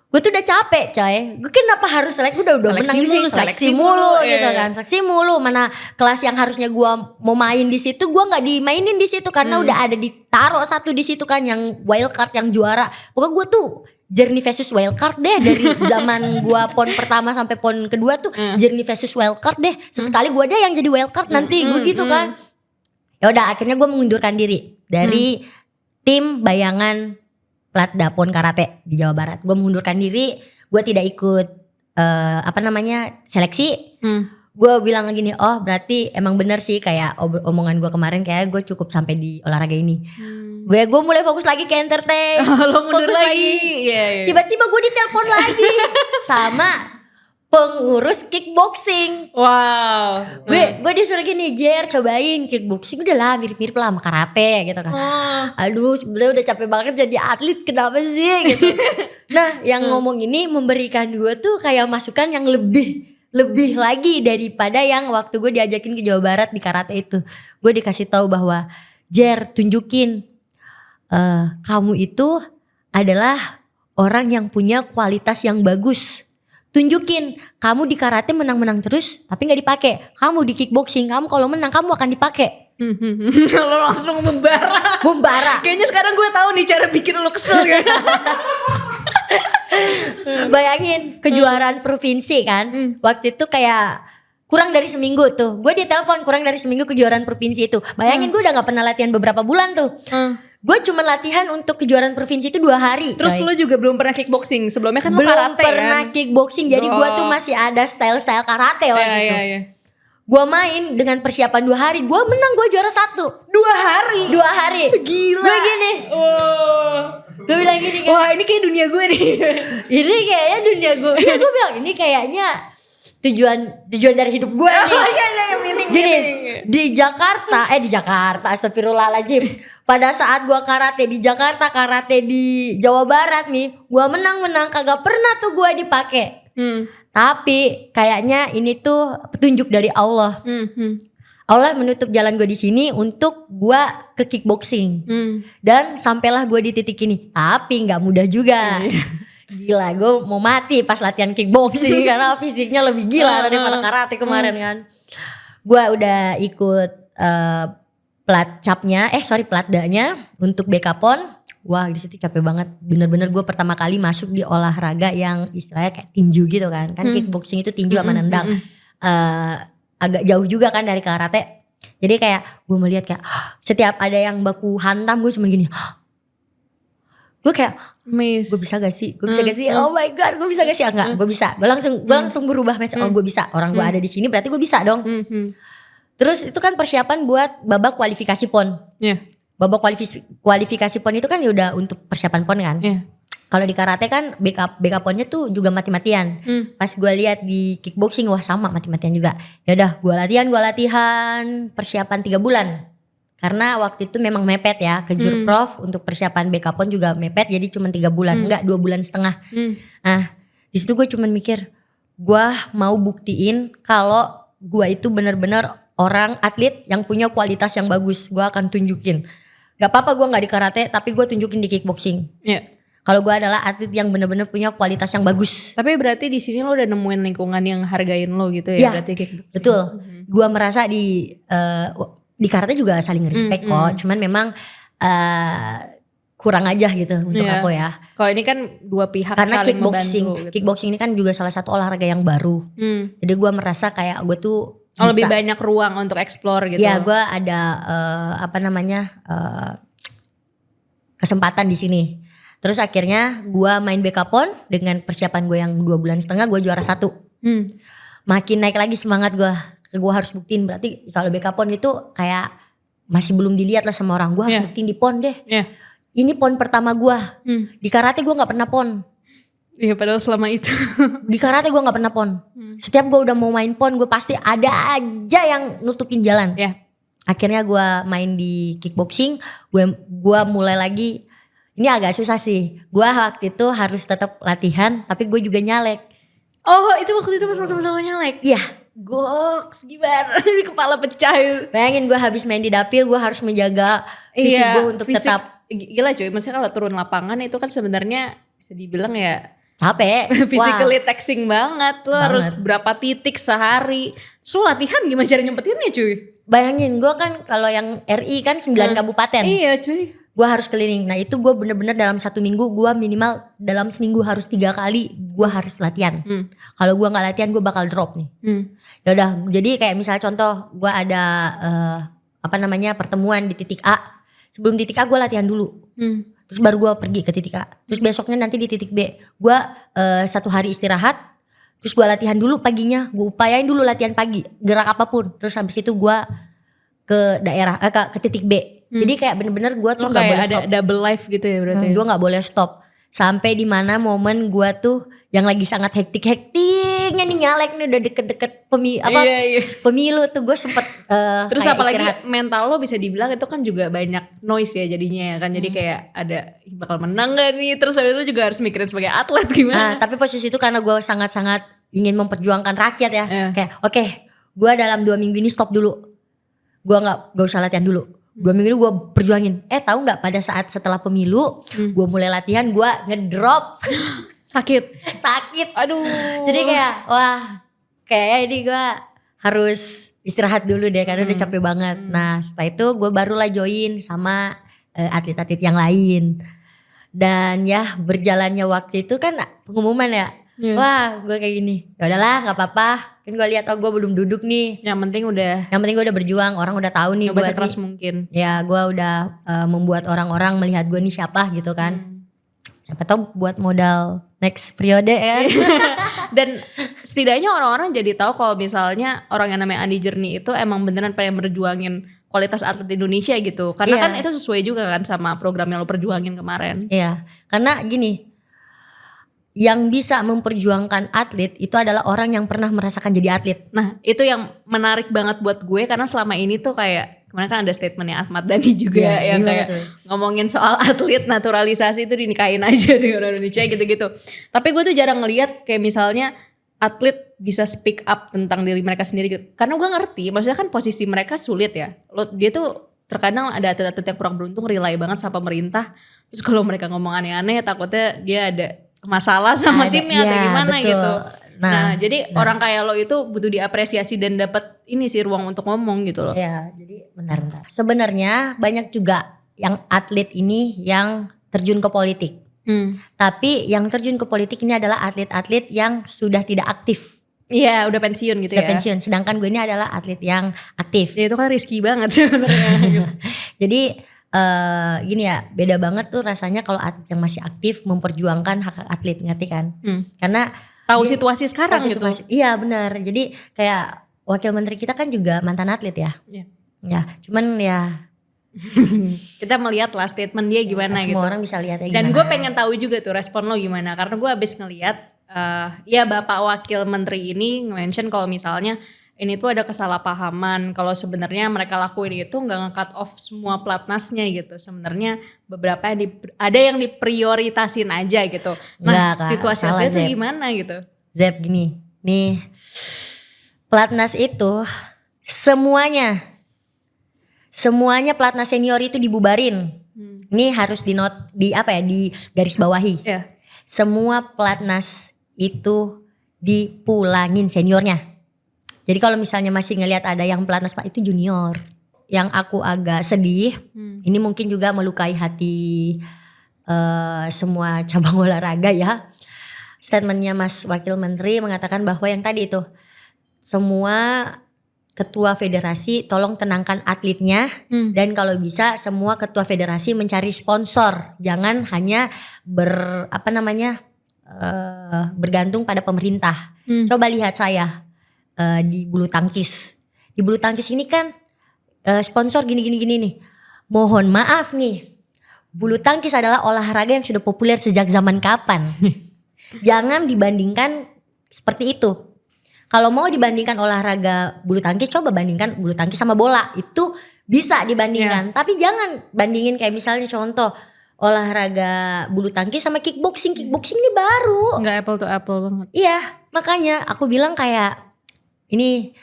Gue tuh udah capek coy. Gue kenapa harus seleksi, udah menang sih, seleksi mulu gitu kan. Seleksi mulu, mana kelas yang harusnya gue mau main di situ gue nggak dimainin di situ karena udah ada ditaruh satu di situ kan yang wild card yang juara. Pokoknya gue tuh journey versus wild card deh dari zaman gua pon pertama sampai pon kedua tuh journey versus wild card deh. Sesekali gua deh yang jadi wild card nanti gua gitu kan. Ya udah akhirnya gua mengundurkan diri dari tim bayangan Pelatda PON karate di Jawa Barat. Gua mengundurkan diri, gua tidak ikut seleksi. Gue bilang gini, oh berarti emang bener sih kayak omongan gue kemarin, kayak gue cukup sampai di olahraga ini. Gue mulai fokus lagi ke entertain. Lo mundur fokus lagi. Tiba-tiba gue ditelepon lagi sama pengurus kickboxing. Wow. Gue disuruh gini, Jer cobain kickboxing, udah lah mirip-mirip lah sama karate gitu kan. Aduh sebenarnya udah capek banget jadi atlet, kenapa sih gitu. Nah yang ngomong ini memberikan gue tuh kayak masukan yang lebih lagi daripada yang waktu gue diajakin ke Jawa Barat di karate itu. Gue dikasih tahu bahwa Jer tunjukin kamu itu adalah orang yang punya kualitas yang bagus. Tunjukin kamu di karate menang-menang terus tapi gak dipakai. Kamu di kickboxing kamu kalau menang kamu akan dipakai. Lo langsung membara. Kayaknya sekarang gue tahu nih cara bikin lo kesel kan. Bayangin kejuaraan provinsi kan. Waktu itu kayak kurang dari seminggu tuh. Gue ditelepon kurang dari seminggu kejuaraan provinsi itu. Bayangin gue udah gak pernah latihan beberapa bulan tuh. Gue cuma latihan untuk kejuaraan provinsi itu 2 hari. Terus lo juga belum pernah kickboxing. Sebelumnya kan lo belum karate pernah kan? kickboxing. Jadi gue tuh masih ada style-style karate waktu itu. Iya. Gue main dengan persiapan 2 hari. Gue menang, gue juara 1. 2 hari? 2 hari. Gila. Gue gini. Gue bilang gini kan. Wah ini kayak dunia gue nih. Ini kayaknya dunia gue. Iya gue bilang ini kayaknya tujuan dari hidup gue nih. Iya meaning. Gini, di Jakarta astagfirullahaladzim. Pada saat gue karate di Jakarta, karate di Jawa Barat nih, gue menang kagak pernah tuh gue dipake. Tapi kayaknya ini tuh petunjuk dari Allah. Allah menutup jalan gue di sini untuk gue ke kickboxing. Dan sampailah gue di titik ini. Tapi nggak mudah juga. Gila, gue mau mati pas latihan kickboxing karena fisiknya lebih gila daripada karate kemarin kan. Gue udah ikut pelatdanya untuk BK-PON. Wah di situ capek banget. Bener-bener gue pertama kali masuk di olahraga yang istilahnya kayak tinju gitu kan. Kan kickboxing itu tinju sama nendang. Agak jauh juga kan dari karate. Jadi kayak gue melihat kayak setiap ada yang baku hantam gue cuma gini. Gue kayak gue bisa gak sih? Oh my god, gue bisa gak sih? Enggak, gue bisa. Gue langsung berubah mindset. Oh gue bisa. Orang gue ada di sini berarti gue bisa dong. Terus itu kan persiapan buat babak kualifikasi PON. Babak kualifikasi PON itu kan ya udah untuk persiapan PON kan. Kalau di karate kan BK PON-nya tuh juga mati-matian. Pas gue lihat di kickboxing wah sama mati-matian juga. Ya udah gue latihan persiapan 3 bulan. Karena waktu itu memang mepet ya ke Jurprof untuk persiapan BK PON juga mepet jadi cuma 3 bulan, enggak 2 bulan setengah. Nah, di situ gue cuma mikir, gue mau buktiin kalau gue itu benar-benar orang atlet yang punya kualitas yang bagus. Gue akan tunjukin. Gak apa-apa gue gak di karate tapi gue tunjukin di kickboxing. Kalau gue adalah atlet yang benar-benar punya kualitas yang bagus. Tapi berarti di sini lo udah nemuin lingkungan yang hargain lo gitu ya? Berarti kickboxing. Betul. Gue merasa di karate juga saling respect kok. Cuman memang kurang aja gitu untuk aku ya. Kalau ini kan dua pihak karena saling kickboxing, membantu gitu. Kickboxing ini kan juga salah satu olahraga yang baru. Jadi gue merasa kayak gue tuh bisa, lebih banyak ruang untuk explore gitu. Ya gue ada kesempatan di sini. Terus akhirnya gue main BK PON dengan persiapan gue yang 2 bulan setengah gue juara 1. Makin naik lagi semangat gue. Gue harus buktiin berarti kalau BK PON itu kayak masih belum dilihat lah sama orang. Gue harus buktiin di PON deh. Ini PON pertama gue. Di karate gue gak pernah PON. Iya padahal selama itu. Di karate gue gak pernah PON. Setiap gue udah mau main PON gue pasti ada aja yang nutupin jalan. Akhirnya gue main di kickboxing. Gue mulai lagi. Ini agak susah sih. Gue waktu itu harus tetap latihan tapi gue juga nyalek. Oh itu waktu itu pas sama-sama nyalek? Iya. Goks gimana kepala pecah. Bayangin gue habis main di dapil gue harus menjaga fisik gue untuk tetap. Gila cuy, maksudnya kalau turun lapangan itu kan sebenarnya bisa dibilang ya capek. Physically taxing banget. Lo harus berapa titik sehari. So latihan gimana cara nyempetinnya cuy? Bayangin gue kan kalau yang RI kan 9 kabupaten. Iya cuy. Gue harus keliling. Nah itu gue bener-bener dalam 1 minggu gue minimal dalam seminggu harus 3 kali gue harus latihan. Kalau gue gak latihan gue bakal drop nih. Ya udah jadi kayak misalnya contoh gue ada pertemuan di titik A. Sebelum titik A gue latihan dulu. Terus baru gue pergi ke titik A. Terus besoknya nanti di titik B. Gue 1 hari istirahat. Terus gue latihan dulu paginya. Gue upayain dulu latihan pagi. Gerak apapun. Terus habis itu gue ke daerah ke titik B. Jadi kayak bener-bener gue tuh gak boleh stop. Ada double life gitu ya berarti. Gue gak boleh stop. Sampai di mana momen gue tuh yang lagi sangat hektik-hektiknya nih, nyalek nih udah deket-deket Iya. pemilu tuh, gue sempet Terus kayak apalagi istirahat. mental lo bisa dibilang itu kan juga banyak noise ya jadinya ya kan. Jadi kayak ada "Ih, bakal menang gak nih?" Terus habis itu juga harus mikirin sebagai atlet gimana. Tapi posisi itu karena gue sangat-sangat ingin memperjuangkan rakyat ya. Iya. Kayak oke, gue dalam 2 minggu ini stop dulu. Gue gak usah latihan dulu. 2 minggu ini gue perjuangin. Tahu gak pada saat setelah pemilu gue mulai latihan, gue ngedrop. Sakit. Sakit. Aduh. Jadi kayak wah, kayak ini gue harus istirahat dulu deh karena udah capek banget. Nah setelah itu gue barulah join sama atlet-atlet yang lain. Dan ya berjalannya waktu itu kan pengumuman ya. Wah gue kayak gini, ya udahlah nggak apa-apa. Kan gue lihat gue belum duduk nih. Yang penting gue udah berjuang, orang udah tahu nih. nyoba Gue sekeras mungkin. ya gue udah membuat orang-orang melihat gue nih siapa gitu kan. Siapa tahu buat modal next periode ya. Dan setidaknya orang-orang jadi tahu kalau misalnya orang yang namanya Andi Jernih itu emang beneran pengen berjuangin kualitas atlet Indonesia gitu. Karena kan itu sesuai juga kan sama program yang lo perjuangin kemarin. Iya, karena gini, yang bisa memperjuangkan atlet itu adalah orang yang pernah merasakan jadi atlet. Nah itu yang menarik banget buat gue karena selama ini tuh kayak kemarin kan ada statementnya Ahmad Dhani juga yang kayak ngomongin soal atlet naturalisasi itu dinikahin aja di orang Indonesia gitu-gitu. Tapi gue tuh jarang ngeliat kayak misalnya atlet bisa speak up tentang diri mereka sendiri gitu. Karena gue ngerti maksudnya kan posisi mereka sulit ya. Dia tuh terkadang ada atlet-atlet yang kurang beruntung rely banget sama pemerintah. Terus kalau mereka ngomong aneh-aneh takutnya dia ada masalah sama timnya atau gimana betul. Gitu. Nah, jadi orang kayak lo itu butuh diapresiasi dan dapat ini sih ruang untuk ngomong gitu loh. Ya, jadi bentar. Sebenarnya banyak juga yang atlet ini yang terjun ke politik. Tapi yang terjun ke politik ini adalah atlet-atlet yang sudah tidak aktif. Iya, udah pensiun gitu udah pensiun. Sedangkan gue ini adalah atlet yang aktif. Ya itu kan risky banget sebenarnya. Jadi gini ya, beda banget tuh rasanya kalau atlet yang masih aktif memperjuangkan hak atlet, ngerti kan? Karena tahu situasi sekarang gitu. Iya benar. Jadi kayak wakil menteri kita kan juga mantan atlet ya. Ya, cuman ya kita melihat lah statement dia gimana semua gitu. Semua orang bisa lihat ya Dan gimana. gue pengen tahu juga tuh respon lo gimana. Karena gue abis ngelihat ya Bapak Wakil Menteri ini nge-mention kalau misalnya ini tuh ada kesalahpahaman. Kalau sebenarnya mereka lakuin itu nggak nge-cut off semua platnasnya gitu. Sebenarnya beberapa ada yang diprioritasin aja gitu. Nah situasi itu gimana gitu? Zep gini, nih platnas itu semuanya platnas senior itu dibubarin. Ini harus di garis bawahi. Semua platnas itu dipulangin seniornya. Jadi kalau misalnya masih ngelihat ada yang pelatnas Pak itu junior. Yang aku agak sedih, ini mungkin juga melukai hati semua cabang olahraga ya. Statementnya Mas Wakil Menteri mengatakan bahwa yang tadi itu semua ketua federasi tolong tenangkan atletnya dan kalau bisa semua ketua federasi mencari sponsor, jangan hanya bergantung pada pemerintah. Coba lihat saya di bulu tangkis. Di bulu tangkis ini kan sponsor gini nih. Mohon maaf nih, bulu tangkis adalah olahraga yang sudah populer sejak zaman kapan? Jangan dibandingkan seperti itu. Kalau mau dibandingkan olahraga bulu tangkis, coba bandingkan bulu tangkis sama bola. Itu bisa dibandingkan. Tapi jangan bandingin kayak misalnya contoh olahraga bulu tangkis sama kickboxing. Kickboxing ini baru. Nggak apple to apple banget. Iya, makanya aku bilang kayak ini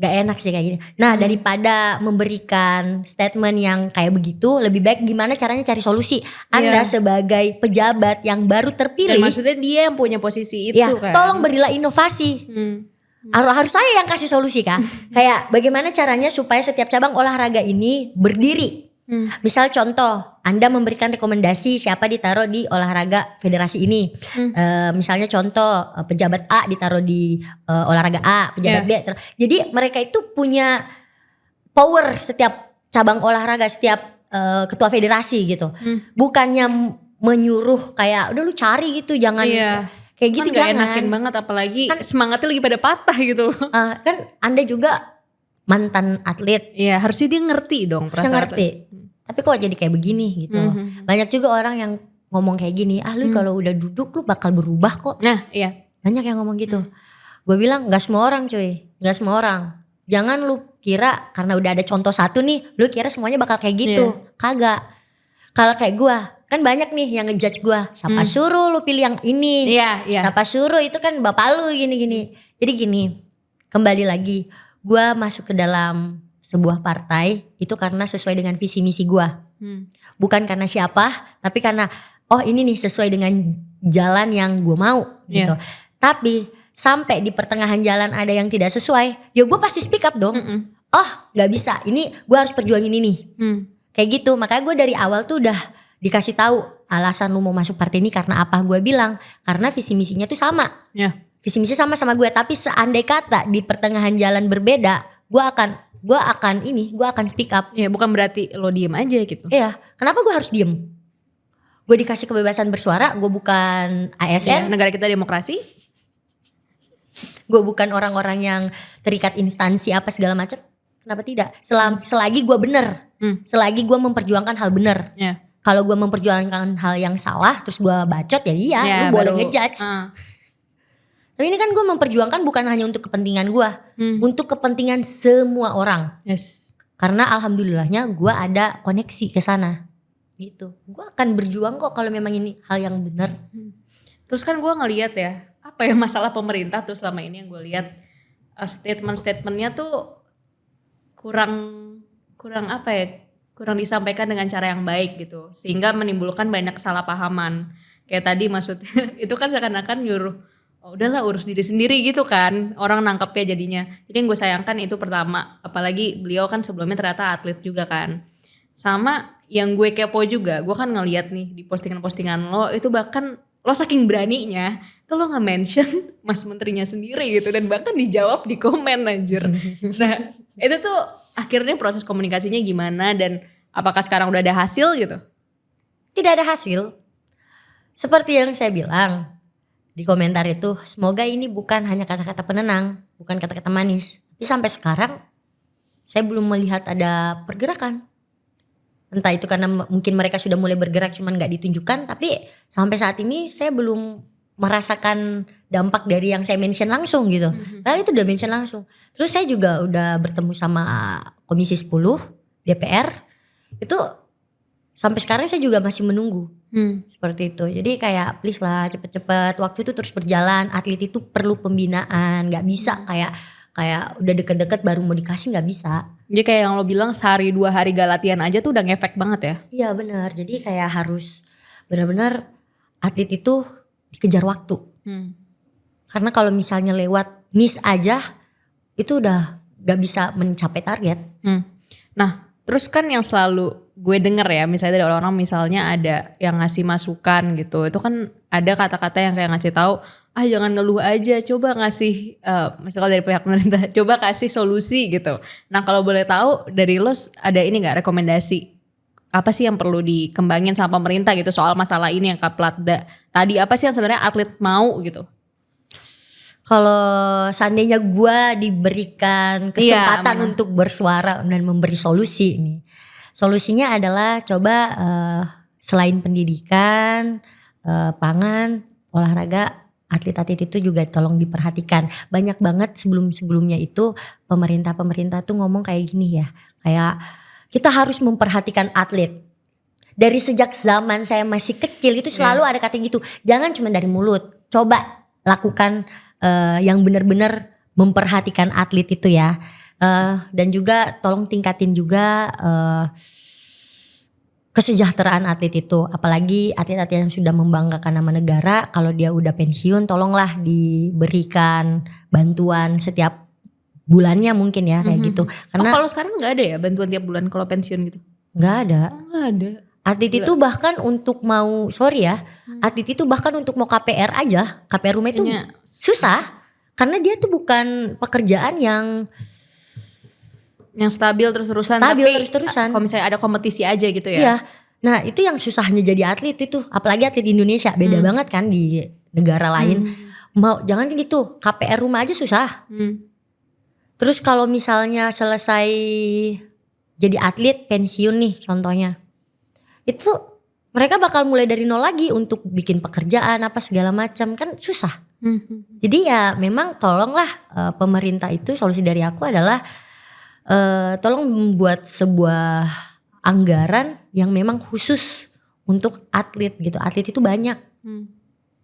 gak enak sih kayak gini. Nah daripada memberikan statement yang kayak begitu, lebih baik gimana caranya cari solusi. Anda sebagai pejabat yang baru terpilih. Dan maksudnya dia yang punya posisi itu kan. Tolong berilah inovasi. Harus saya yang kasih solusi Kak. Kayak bagaimana caranya supaya setiap cabang olahraga ini berdiri. Misal contoh, Anda memberikan rekomendasi siapa ditaruh di olahraga federasi ini. Misalnya contoh pejabat A ditaruh di olahraga A, pejabat B. Jadi mereka itu punya power setiap cabang olahraga, setiap ketua federasi gitu. Bukannya menyuruh kayak udah lu cari gitu, jangan kayak gitu, kan jangan. Enakin banget apalagi kan, semangatnya lagi pada patah gitu. Kan Anda juga mantan atlet. Iya harusnya dia ngerti dong perasaan. Ngerti. Tapi kok jadi kayak begini gitu. Banyak juga orang yang ngomong kayak gini, lu kalau udah duduk lu bakal berubah kok. Nah iya. Banyak yang ngomong gitu. Gue bilang gak semua orang cuy, gak semua orang. Jangan lu kira karena udah ada contoh satu nih, lu kira semuanya bakal kayak gitu. Kagak. Kalau kayak gue, kan banyak nih yang ngejudge gue. Siapa suruh lu pilih yang ini. Iya. Siapa suruh itu kan bapak lu gini-gini. Jadi gini, kembali lagi. Gue masuk ke dalam sebuah partai itu karena sesuai dengan visi misi gue. Bukan karena siapa, tapi karena ini nih sesuai dengan jalan yang gue mau gitu. Tapi sampai di pertengahan jalan ada yang tidak sesuai, ya gue pasti speak up dong. Gak bisa, ini gue harus perjuangin ini. Kayak gitu, makanya gue dari awal tuh udah dikasih tahu alasan lu mau masuk partai ini karena apa. Gue bilang karena visi misinya tuh sama. Visi misi sama gue, tapi seandai kata di pertengahan jalan berbeda, gue akan speak up. Ya bukan berarti lo diem aja gitu. Iya, kenapa gue harus diem? Gue dikasih kebebasan bersuara, gue bukan ASN. Negara kita demokrasi. Gue bukan orang-orang yang terikat instansi apa segala macam. Kenapa tidak? Selagi gue bener, selagi gue memperjuangkan hal bener. Kalau gue memperjuangkan hal yang salah, terus gue bacot lu boleh ngejudge. Tapi ini kan gue memperjuangkan bukan hanya untuk kepentingan gue, untuk kepentingan semua orang. Karena alhamdulillahnya gue ada koneksi ke sana. Gitu. Gue akan berjuang kok kalau memang ini hal yang benar. Terus kan gue ngelihat ya, apa ya masalah pemerintah tuh selama ini yang gue lihat statement-statementnya tuh kurang apa ya, kurang disampaikan dengan cara yang baik gitu, sehingga menimbulkan banyak kesalahpahaman. Kayak tadi maksudnya itu kan seakan-akan nyuruh udahlah urus diri sendiri gitu kan, orang nangkepnya jadinya. Jadi yang gue sayangkan itu pertama, apalagi beliau kan sebelumnya ternyata atlet juga kan. Sama yang gue kepo juga, gue kan ngeliat nih di postingan-postingan lo itu bahkan lo saking beraninya tuh lo nge-mention mas menterinya sendiri gitu, dan bahkan dijawab di komen anjir. Nah itu tuh akhirnya proses komunikasinya gimana, dan apakah sekarang udah ada hasil gitu? Tidak ada hasil. Seperti yang saya bilang di komentar itu, semoga ini bukan hanya kata-kata penenang, bukan kata-kata manis. Tapi sampai sekarang saya belum melihat ada pergerakan. Entah itu karena mungkin mereka sudah mulai bergerak cuman gak ditunjukkan, tapi sampai saat ini saya belum merasakan dampak dari yang saya mention langsung gitu. Padahal itu udah mention langsung. Terus saya juga udah bertemu sama Komisi 10 DPR, itu sampai sekarang saya juga masih menunggu. Seperti itu. Jadi kayak please lah cepet-cepet, waktu itu terus berjalan. Atlet itu perlu pembinaan, gak bisa kayak udah deket-deket baru mau dikasih, gak bisa. Jadi kayak yang lo bilang sehari 2 hari gak latihan aja tuh udah ngefek banget ya? Iya benar, jadi kayak harus benar-benar atlet itu dikejar waktu. Karena kalau misalnya lewat miss aja itu udah gak bisa mencapai target. Nah terus kan yang selalu gue denger ya, misalnya dari orang-orang misalnya ada yang ngasih masukan gitu, itu kan ada kata-kata yang kayak ngasih tahu, jangan ngeluh aja, coba ngasih misalnya dari pihak pemerintah, coba kasih solusi gitu. Nah kalau boleh tahu dari lo ada ini gak rekomendasi, apa sih yang perlu dikembangin sama pemerintah gitu soal masalah ini yang Kak Platda tadi, apa sih yang sebenarnya atlet mau gitu? Kalau seandainya gue diberikan kesempatan untuk bersuara dan memberi solusi nih. Solusinya adalah coba selain pendidikan, pangan, olahraga, atlet-atlet itu juga tolong diperhatikan. Banyak banget sebelum-sebelumnya itu pemerintah tuh ngomong kayak gini ya. Kayak kita harus memperhatikan atlet. Dari sejak zaman saya masih kecil itu selalu ada kata gitu. Jangan cuma dari mulut, coba lakukan yang benar-benar memperhatikan atlet itu ya. Dan juga tolong tingkatin juga kesejahteraan atlet itu, apalagi atlet-atlet yang sudah membanggakan nama negara. Kalau dia udah pensiun tolonglah diberikan bantuan setiap bulannya mungkin ya kayak gitu. Karena kalau sekarang nggak ada ya bantuan tiap bulan kalau pensiun gitu? Nggak ada. Nggak ada. Atlet itu bahkan untuk mau atlet itu bahkan untuk mau KPR aja, KPR rumah itu susah karena dia tuh bukan pekerjaan yang stabil terus-terusan, tapi kalau misalnya ada kompetisi aja gitu ya. Iya. Nah, itu yang susahnya jadi atlet itu, apalagi atlet di Indonesia, beda banget kan di negara lain. Jangan gitu, KPR rumah aja susah. Terus kalau misalnya selesai jadi atlet pensiun nih contohnya. Itu mereka bakal mulai dari nol lagi untuk bikin pekerjaan apa segala macam, kan susah. Jadi ya memang tolonglah pemerintah itu, solusi dari aku adalah tolong membuat sebuah anggaran yang memang khusus untuk atlet gitu. Atlet itu banyak.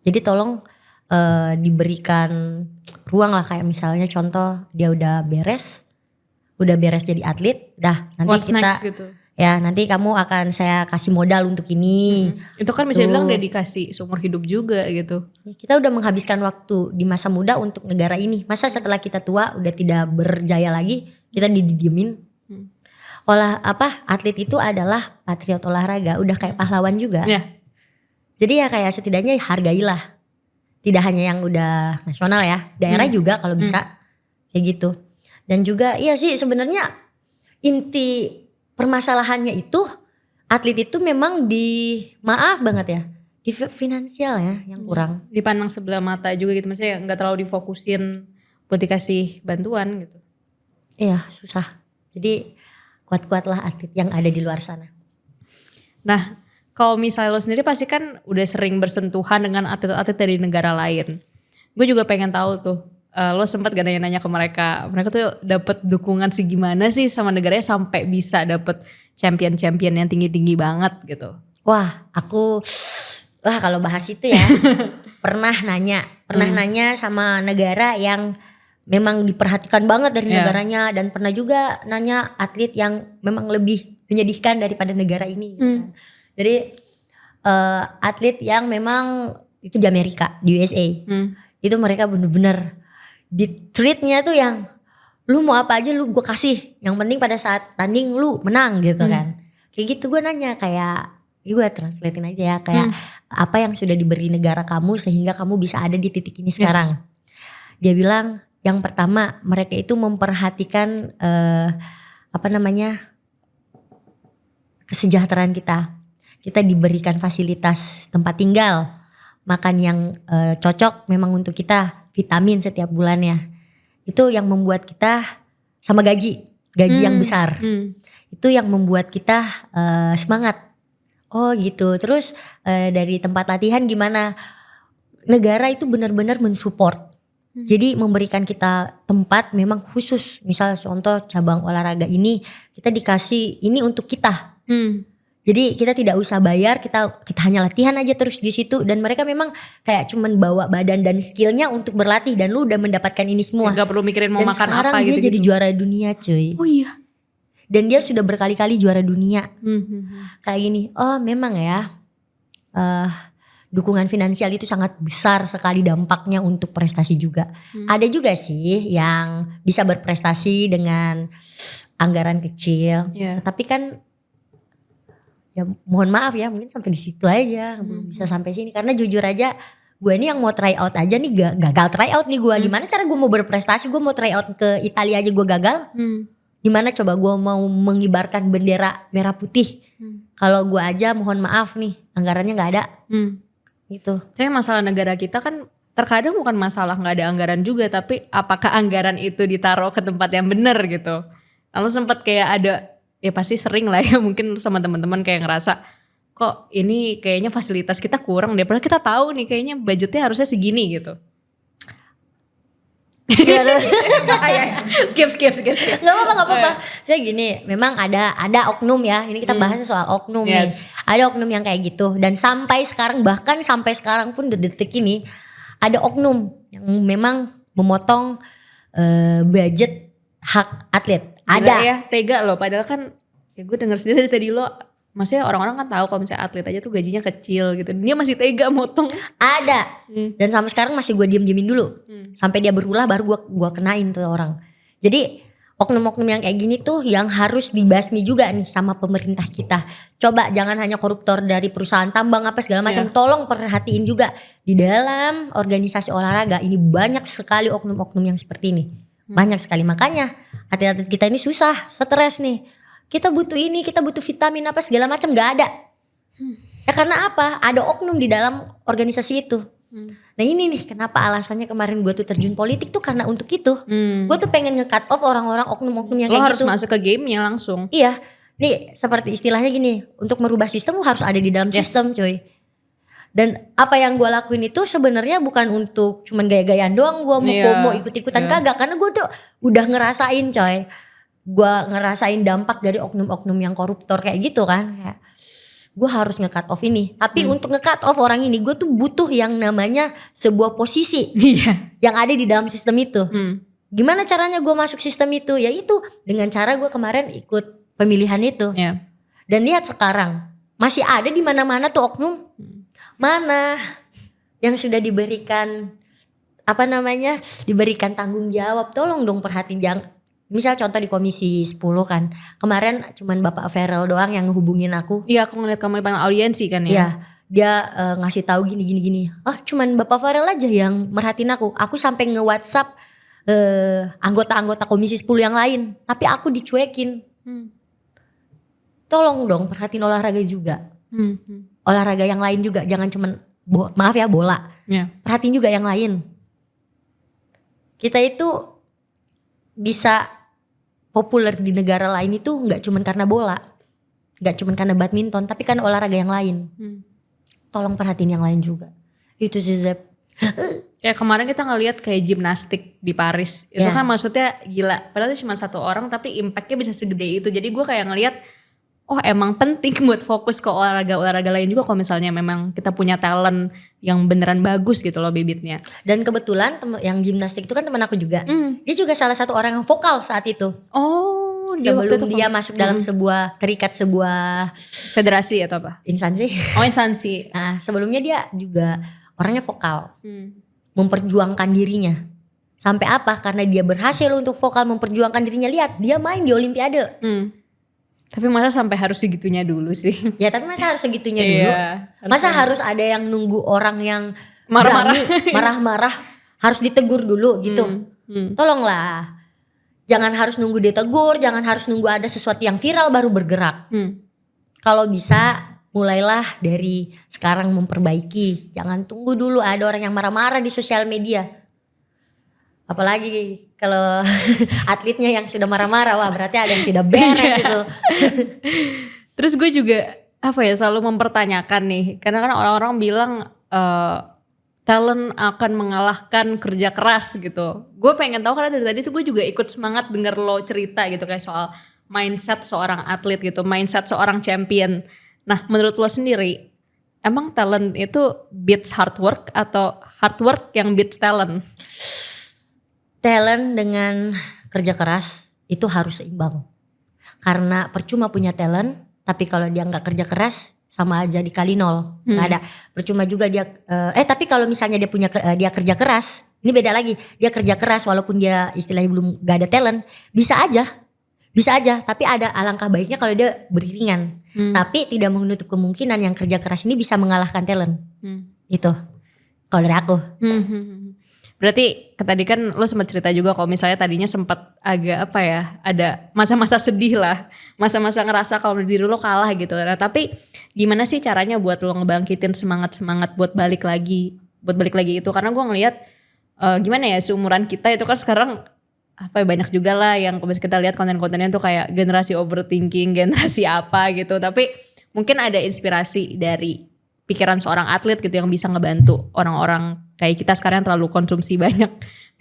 Jadi tolong diberikan ruang lah, kayak misalnya contoh dia udah beres jadi atlet, dah nanti What's kita next gitu. ya nanti kamu akan saya kasih modal untuk ini. Itu kan bisa dibilang dedikasi seumur hidup juga gitu. Kita udah menghabiskan waktu di masa muda untuk negara ini. Masa setelah kita tua udah tidak berjaya lagi, kita didiemin. Atlet itu adalah patriot olahraga, udah kayak pahlawan juga. Ya. Jadi ya kayak setidaknya hargailah. Tidak hanya yang udah nasional ya, daerah juga kalau bisa kayak gitu. Dan juga iya sih sebenarnya inti permasalahannya itu atlet itu memang maaf banget ya, di finansial ya yang kurang. Dipandang sebelah mata juga gitu, maksudnya nggak terlalu difokusin buat dikasih bantuan gitu. Iya susah. Jadi kuat-kuatlah atlet yang ada di luar sana. Nah, kalau misalnya lo sendiri pasti kan udah sering bersentuhan dengan atlet-atlet dari negara lain. Gue juga pengen tahu tuh, lo sempat gak nanya-nanya ke mereka tuh dapat dukungan segimana sih sama negaranya sampai bisa dapet champion-champion yang tinggi-tinggi banget gitu. Wah kalau bahas itu ya pernah nanya sama negara yang memang diperhatikan banget dari negaranya, dan pernah juga nanya atlet yang memang lebih menyedihkan daripada negara ini. Gitu. Jadi atlet yang memang itu di Amerika, di USA, itu mereka bener-bener di treatnya tuh yang lu mau apa aja gue kasih, yang penting pada saat tanding lu menang gitu kan. Kayak gitu gue nanya, kayak gue translatein aja ya, kayak apa yang sudah diberi negara kamu sehingga kamu bisa ada di titik ini sekarang. Dia bilang yang pertama mereka itu memperhatikan kesejahteraan kita diberikan fasilitas tempat tinggal, makan yang cocok memang untuk kita, vitamin setiap bulannya. Itu yang membuat kita, sama gaji yang besar. Itu yang membuat kita semangat. Oh gitu. Terus dari tempat latihan gimana? Negara itu benar-benar mensupport. Jadi memberikan kita tempat memang khusus. Misal contoh cabang olahraga ini kita dikasih ini untuk kita. Jadi kita tidak usah bayar, kita hanya latihan aja terus di situ, dan mereka memang kayak cuman bawa badan dan skillnya untuk berlatih, dan lu udah mendapatkan ini semua. Gak perlu mikirin mau dan makan apa gitu. Dan sekarang dia jadi juara dunia cuy. Oh iya. Dan dia sudah berkali-kali juara dunia. Kayak gini, oh memang ya dukungan finansial itu sangat besar sekali dampaknya untuk prestasi juga. Ada juga sih yang bisa berprestasi dengan anggaran kecil, tapi kan ya mohon maaf ya, mungkin sampai di situ aja, belum bisa sampai sini. Karena jujur aja gue ini yang mau try out aja nih gagal try out nih gue. Gimana cara gue mau berprestasi, gue mau try out ke Italia aja gue gagal. Gimana coba gue mau mengibarkan bendera merah putih kalau gue aja mohon maaf nih anggarannya gak ada. Gitu. Tapi masalah negara kita kan terkadang bukan masalah gak ada anggaran juga, tapi apakah anggaran itu ditaruh ke tempat yang benar gitu. Lalu sempat kayak ada, ya pasti sering lah ya mungkin sama teman-teman kayak ngerasa kok ini kayaknya fasilitas kita kurang deh, padahal kita tahu nih kayaknya budgetnya harusnya segini gitu. Skip. Gak apa-apa. Saya gini, memang ada oknum ya. Ini kita bahas soal oknum nih. Ada oknum yang kayak gitu, dan sampai sekarang, bahkan sampai sekarang pun detik ini ada oknum yang memang memotong budget hak atlet. Ada ya, tega loh, padahal kan ya gue denger sendiri dari tadi lo, maksudnya orang-orang kan tahu kalau misalnya atlet aja tuh gajinya kecil gitu, dia masih tega motong. Ada. Dan sampai sekarang masih gue diemin dulu. Sampai dia berulah baru gue kenain tuh orang. Jadi oknum-oknum yang kayak gini tuh yang harus dibasmi juga nih sama pemerintah kita. Coba jangan hanya koruptor dari perusahaan tambang apa segala macam. Tolong perhatiin juga di dalam organisasi olahraga ini banyak sekali oknum-oknum yang seperti ini. Banyak sekali, makanya atlet-atlet kita ini susah, stres nih. Kita butuh ini, kita butuh vitamin apa segala macam, gak ada. Ya karena apa? Ada oknum di dalam organisasi itu. Nah ini nih kenapa alasannya kemarin gue tuh terjun politik tuh karena untuk itu. Gue tuh pengen nge-cut off orang-orang oknum-oknum yang kayak gitu. Lo harus masuk ke gamenya langsung. Iya. nih seperti istilahnya gini, untuk merubah sistem lu harus ada di dalam Yes. sistem cuy. Dan apa yang gue lakuin itu sebenarnya bukan untuk cuman gaya-gayaan doang, gue mau Iya, FOMO ikut-ikutan kagak, karena gue tuh udah ngerasain coy. Gue ngerasain dampak dari oknum-oknum yang koruptor kayak gitu kan. Kayak, gue harus nge-cut off ini. Tapi untuk nge-cut off orang ini gue tuh butuh yang namanya sebuah posisi Iya. yang ada di dalam sistem itu. Hmm. Gimana caranya gue masuk sistem itu? Ya itu dengan cara gue kemarin ikut pemilihan itu. Ya. Dan lihat sekarang masih ada di mana-mana tuh oknum. Mana yang sudah diberikan diberikan tanggung jawab, tolong dong perhatiin. Jangan, misal contoh di komisi 10 kan, kemarin cuman Bapak Ferel doang yang ngehubungin aku. Iya, aku ngeliat kamu di panel audiensi kan ya. Ya, dia ngasih tahu gini. Oh, cuman Bapak Ferel aja yang merhatiin aku. Aku sampai nge-WhatsApp anggota-anggota komisi 10 yang lain, tapi aku dicuekin. Tolong dong perhatiin olahraga juga. Olahraga yang lain juga, jangan cuman maaf ya bola. Ya. Perhatiin juga yang lain. Kita itu bisa populer di negara lain itu nggak cuman karena bola, nggak cuman karena badminton, tapi kan olahraga yang lain. Tolong perhatiin yang lain juga. Itu sih Zep. Kayak kemarin kita ngeliat kayak gimnastik di Paris. Itu Ya. kan maksudnya gila. Padahal itu cuma satu orang tapi impactnya bisa segede itu. Jadi gue kayak ngeliat, oh emang penting buat fokus ke olahraga lain juga kalau misalnya memang kita punya talent yang beneran bagus gitu loh bibitnya. Dan kebetulan yang gimnastik itu kan teman aku juga. Dia juga salah satu orang yang vokal saat itu. Oh, dia waktu Sebelum itu dia masuk dalam terikat sebuah federasi atau apa? instansi. Oh, instansi. Nah, sebelumnya dia juga orangnya vokal. Memperjuangkan dirinya. Sampai apa? Karena dia berhasil untuk vokal memperjuangkan dirinya. Lihat, dia main di Olimpiade. Tapi masa sampai harus segitunya dulu sih? Ya tapi masa harus segitunya dulu? Iya, Masa harus ada yang nunggu orang yang Marah-marah. berani, marah-marah harus ditegur dulu gitu? Tolonglah. Jangan harus nunggu ditegur, jangan harus nunggu ada sesuatu yang viral baru bergerak. Kalau bisa mulailah dari sekarang memperbaiki. Jangan tunggu dulu ada orang yang marah-marah di sosial media. Apalagi kalau atletnya yang sudah marah-marah, wah berarti ada yang tidak beres itu. Terus gue juga selalu mempertanyakan nih, karena kan orang-orang bilang talent akan mengalahkan kerja keras gitu. Gue pengen tahu karena dari tadi tuh gue juga ikut semangat denger lo cerita gitu kayak soal mindset seorang atlet gitu, mindset seorang champion. Nah, menurut lo sendiri, emang talent itu beats hard work atau hard work yang beats talent? Talent dengan kerja keras itu harus seimbang. Karena percuma punya talent, tapi kalau dia nggak kerja keras sama aja dikali nol. Nggak ada. Percuma juga dia. Tapi kalau misalnya dia kerja keras, ini beda lagi. Dia kerja keras walaupun dia istilahnya belum nggak ada talent, bisa aja. Tapi ada alangkah baiknya kalau dia beriringan. Tapi tidak menutup kemungkinan yang kerja keras ini bisa mengalahkan talent. Itu. Kalau dari aku. Berarti tadi kan lo sempat cerita juga kalau misalnya tadinya sempat agak ada masa-masa sedih lah, masa-masa ngerasa kalau diri lo kalah gitu. Nah, tapi gimana sih caranya buat lo ngebangkitin semangat buat balik lagi itu? Karena gue ngelihat gimana ya, seumuran kita itu kan sekarang banyak juga lah yang kita lihat konten-kontennya tuh kayak generasi overthinking, generasi apa gitu. Tapi mungkin ada inspirasi dari pikiran seorang atlet gitu yang bisa ngebantu orang-orang kayak kita sekarang yang terlalu konsumsi banyak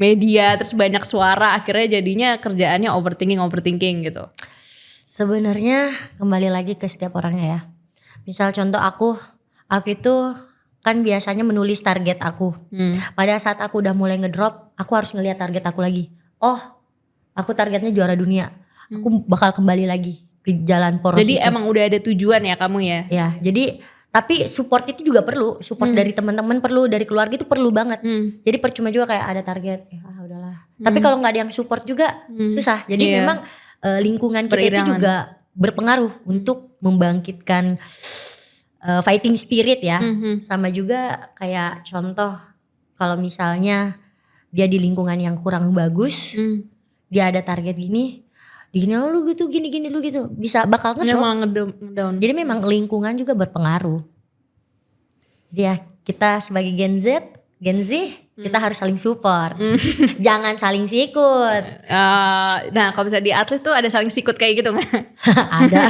media, terus banyak suara, akhirnya jadinya kerjaannya overthinking gitu. Sebenarnya kembali lagi ke setiap orangnya ya. Misal contoh aku itu kan biasanya menulis target aku. Pada saat aku udah mulai ngedrop, aku harus ngelihat target aku lagi. Oh, aku targetnya juara dunia. Aku bakal kembali lagi ke jalan poros. Jadi itu. emang udah ada tujuan ya kamu ya? Ya, jadi tapi support itu juga perlu. Support dari teman-teman perlu, dari keluarga itu perlu banget. Jadi percuma juga kayak ada target, udahlah. Tapi kalau nggak ada yang support juga susah. Jadi memang lingkungan kita itu juga berpengaruh untuk membangkitkan fighting spirit ya. Sama juga kayak contoh kalau misalnya dia di lingkungan yang kurang bagus, dia ada target gini lu gitu, gini lu gitu, bisa bakal ngedown. Jadi memang lingkungan juga berpengaruh. Jadi ya kita sebagai Gen Z Gen Z kita harus saling support. Jangan saling sikut. Nah kalau misalnya di atlet tuh ada saling sikut kayak gitu nggak? Ada.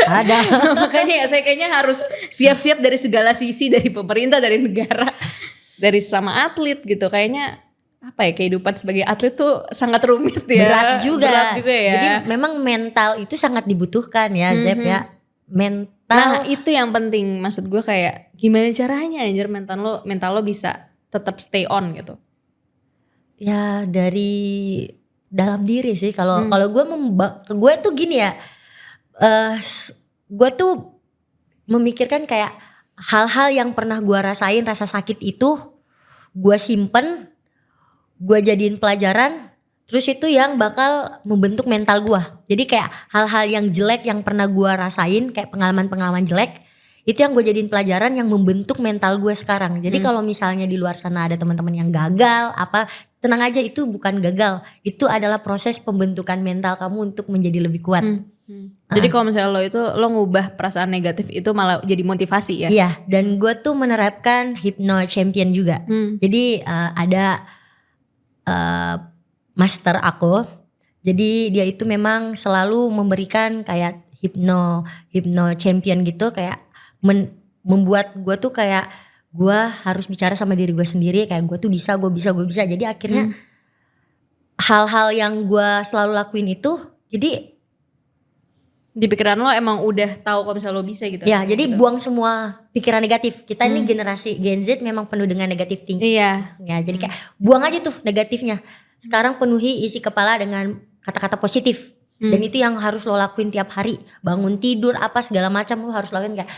Ada. Makanya saya kayaknya harus siap-siap dari segala sisi, dari pemerintah, dari negara, dari sama atlet gitu. Kayaknya apa ya, kehidupan sebagai atlet tuh sangat rumit ya. Berat juga. Berat juga ya. Jadi memang mental itu sangat dibutuhkan ya Zep ya. Mental. Nah itu yang penting, maksud gue kayak gimana caranya anjir mental lo bisa tetap stay on gitu. Ya dari dalam diri sih. Kalau gue tuh gini ya. Gue tuh memikirkan kayak hal-hal yang pernah gue rasain, rasa sakit itu gue simpen, gue jadiin pelajaran, terus itu yang bakal membentuk mental gue. Jadi kayak hal-hal yang jelek yang pernah gue rasain, kayak pengalaman-pengalaman jelek, itu yang gue jadiin pelajaran yang membentuk mental gue sekarang. Jadi kalau misalnya di luar sana ada teman-teman yang gagal, tenang aja, itu bukan gagal, itu adalah proses pembentukan mental kamu untuk menjadi lebih kuat. Jadi kalau misalnya lo ngubah perasaan negatif itu malah jadi motivasi ya? Iya, dan gue tuh menerapkan Hypno Champion juga. Jadi ada master aku. Jadi dia itu memang selalu memberikan kayak Hypno Champion gitu, kayak membuat gue tuh kayak gue harus bicara sama diri gue sendiri, kayak gue tuh bisa. Jadi akhirnya hal-hal yang gue selalu lakuin itu, jadi di pikiran lo emang udah tahu kalau misalnya lo bisa gitu. Ya, jadi gitu. buang semua pikiran negatif. Kita ini generasi Gen Z memang penuh dengan negatif thinking. Iya. Ya, jadi kayak buang aja tuh negatifnya. Sekarang penuhi isi kepala dengan kata-kata positif. Dan itu yang harus lo lakuin tiap hari. Bangun tidur apa segala macam lo harus lakuin, kayak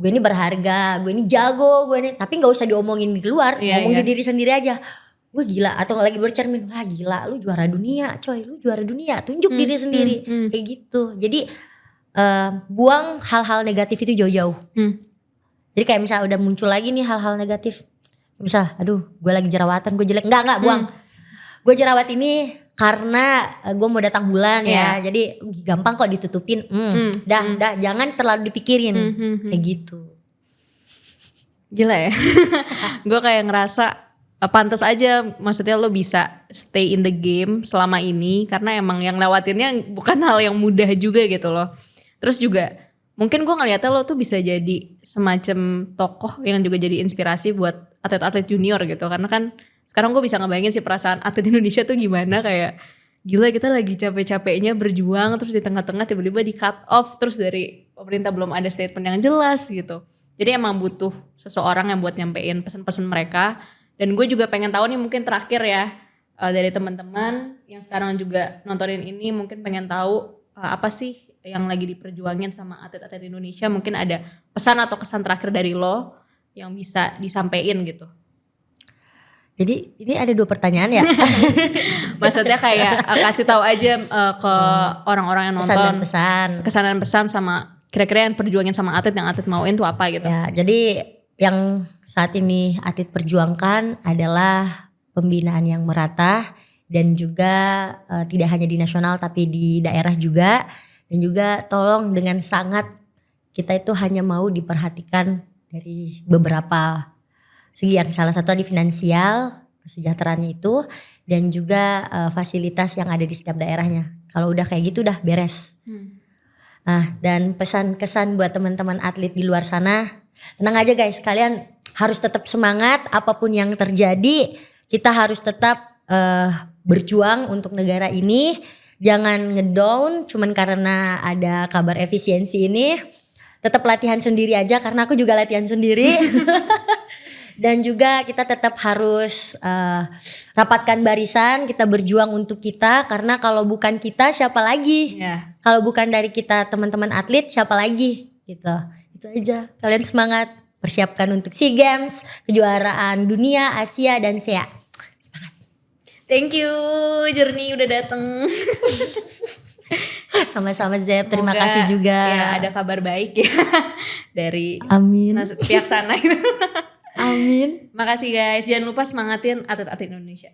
gue ini berharga, gue ini jago, gue ini, tapi nggak usah diomongin di luar, ngomong di diri sendiri aja. Gue gila, atau lagi bercermin, wah gila, lu juara dunia, coy, lu juara dunia, tunjuk diri sendiri, kayak gitu. Jadi buang hal-hal negatif itu jauh-jauh. Jadi kayak misalnya udah muncul lagi nih hal-hal negatif, misal, aduh, gue lagi jerawatan, gue jelek, enggak buang. Gue jerawat ini karena gue mau datang bulan ya, jadi gampang kok ditutupin. Dah, jangan terlalu dipikirin, kayak gitu. Gila ya, gue kayak ngerasa pantas aja, maksudnya lo bisa stay in the game selama ini karena emang yang lewatinnya bukan hal yang mudah juga gitu loh. Terus juga mungkin gue ngeliatnya lo tuh bisa jadi semacam tokoh yang juga jadi inspirasi buat atlet-atlet junior gitu. Karena kan sekarang gue bisa ngebayangin sih perasaan atlet Indonesia tuh gimana, kayak gila kita lagi capek-capeknya berjuang terus di tengah-tengah tiba-tiba di cut off, terus dari pemerintah belum ada statement yang jelas gitu. Jadi emang butuh seseorang yang buat nyampein pesan-pesan mereka. Dan gue juga pengen tahu nih mungkin terakhir ya, dari teman-teman yang sekarang juga nontonin ini mungkin pengen tahu apa sih yang lagi diperjuangin sama atlet-atlet Indonesia. Mungkin ada pesan atau kesan terakhir dari lo yang bisa disampaikan gitu. Jadi ini ada 2 pertanyaan ya. Maksudnya kayak kasih tahu aja ke orang-orang yang nonton. Pesan dan pesan. Kesan dan pesan sama kira-kira yang perjuangin sama atlet, yang atlet mauin tuh apa gitu. Ya, jadi yang saat ini atlet perjuangkan adalah pembinaan yang merata dan juga tidak hanya di nasional tapi di daerah juga. Dan juga tolong dengan sangat, kita itu hanya mau diperhatikan dari beberapa segi, yang salah satu di finansial, kesejahteraannya itu, dan juga fasilitas yang ada di setiap daerahnya. Kalau udah kayak gitu udah beres. Nah, dan pesan kesan buat teman-teman atlet di luar sana, tenang aja guys, kalian harus tetap semangat apapun yang terjadi. Kita harus tetap berjuang untuk negara ini. Jangan ngedown cuman karena ada kabar efisiensi ini. Tetap latihan sendiri aja, karena aku juga latihan sendiri. Dan juga kita tetap harus rapatkan barisan, kita berjuang untuk kita, karena kalau bukan kita siapa lagi? Kalau bukan dari kita teman-teman atlet siapa lagi? Gitu. Itu aja. Kalian semangat, persiapkan untuk SEA Games, kejuaraan dunia, Asia dan SEA. Semangat. Thank you Journey udah dateng. Sama-sama Zep, terima kasih juga. Ya ada kabar baik ya dari pihak sana. Amin. Makasih guys, jangan lupa semangatin atlet-atlet Indonesia.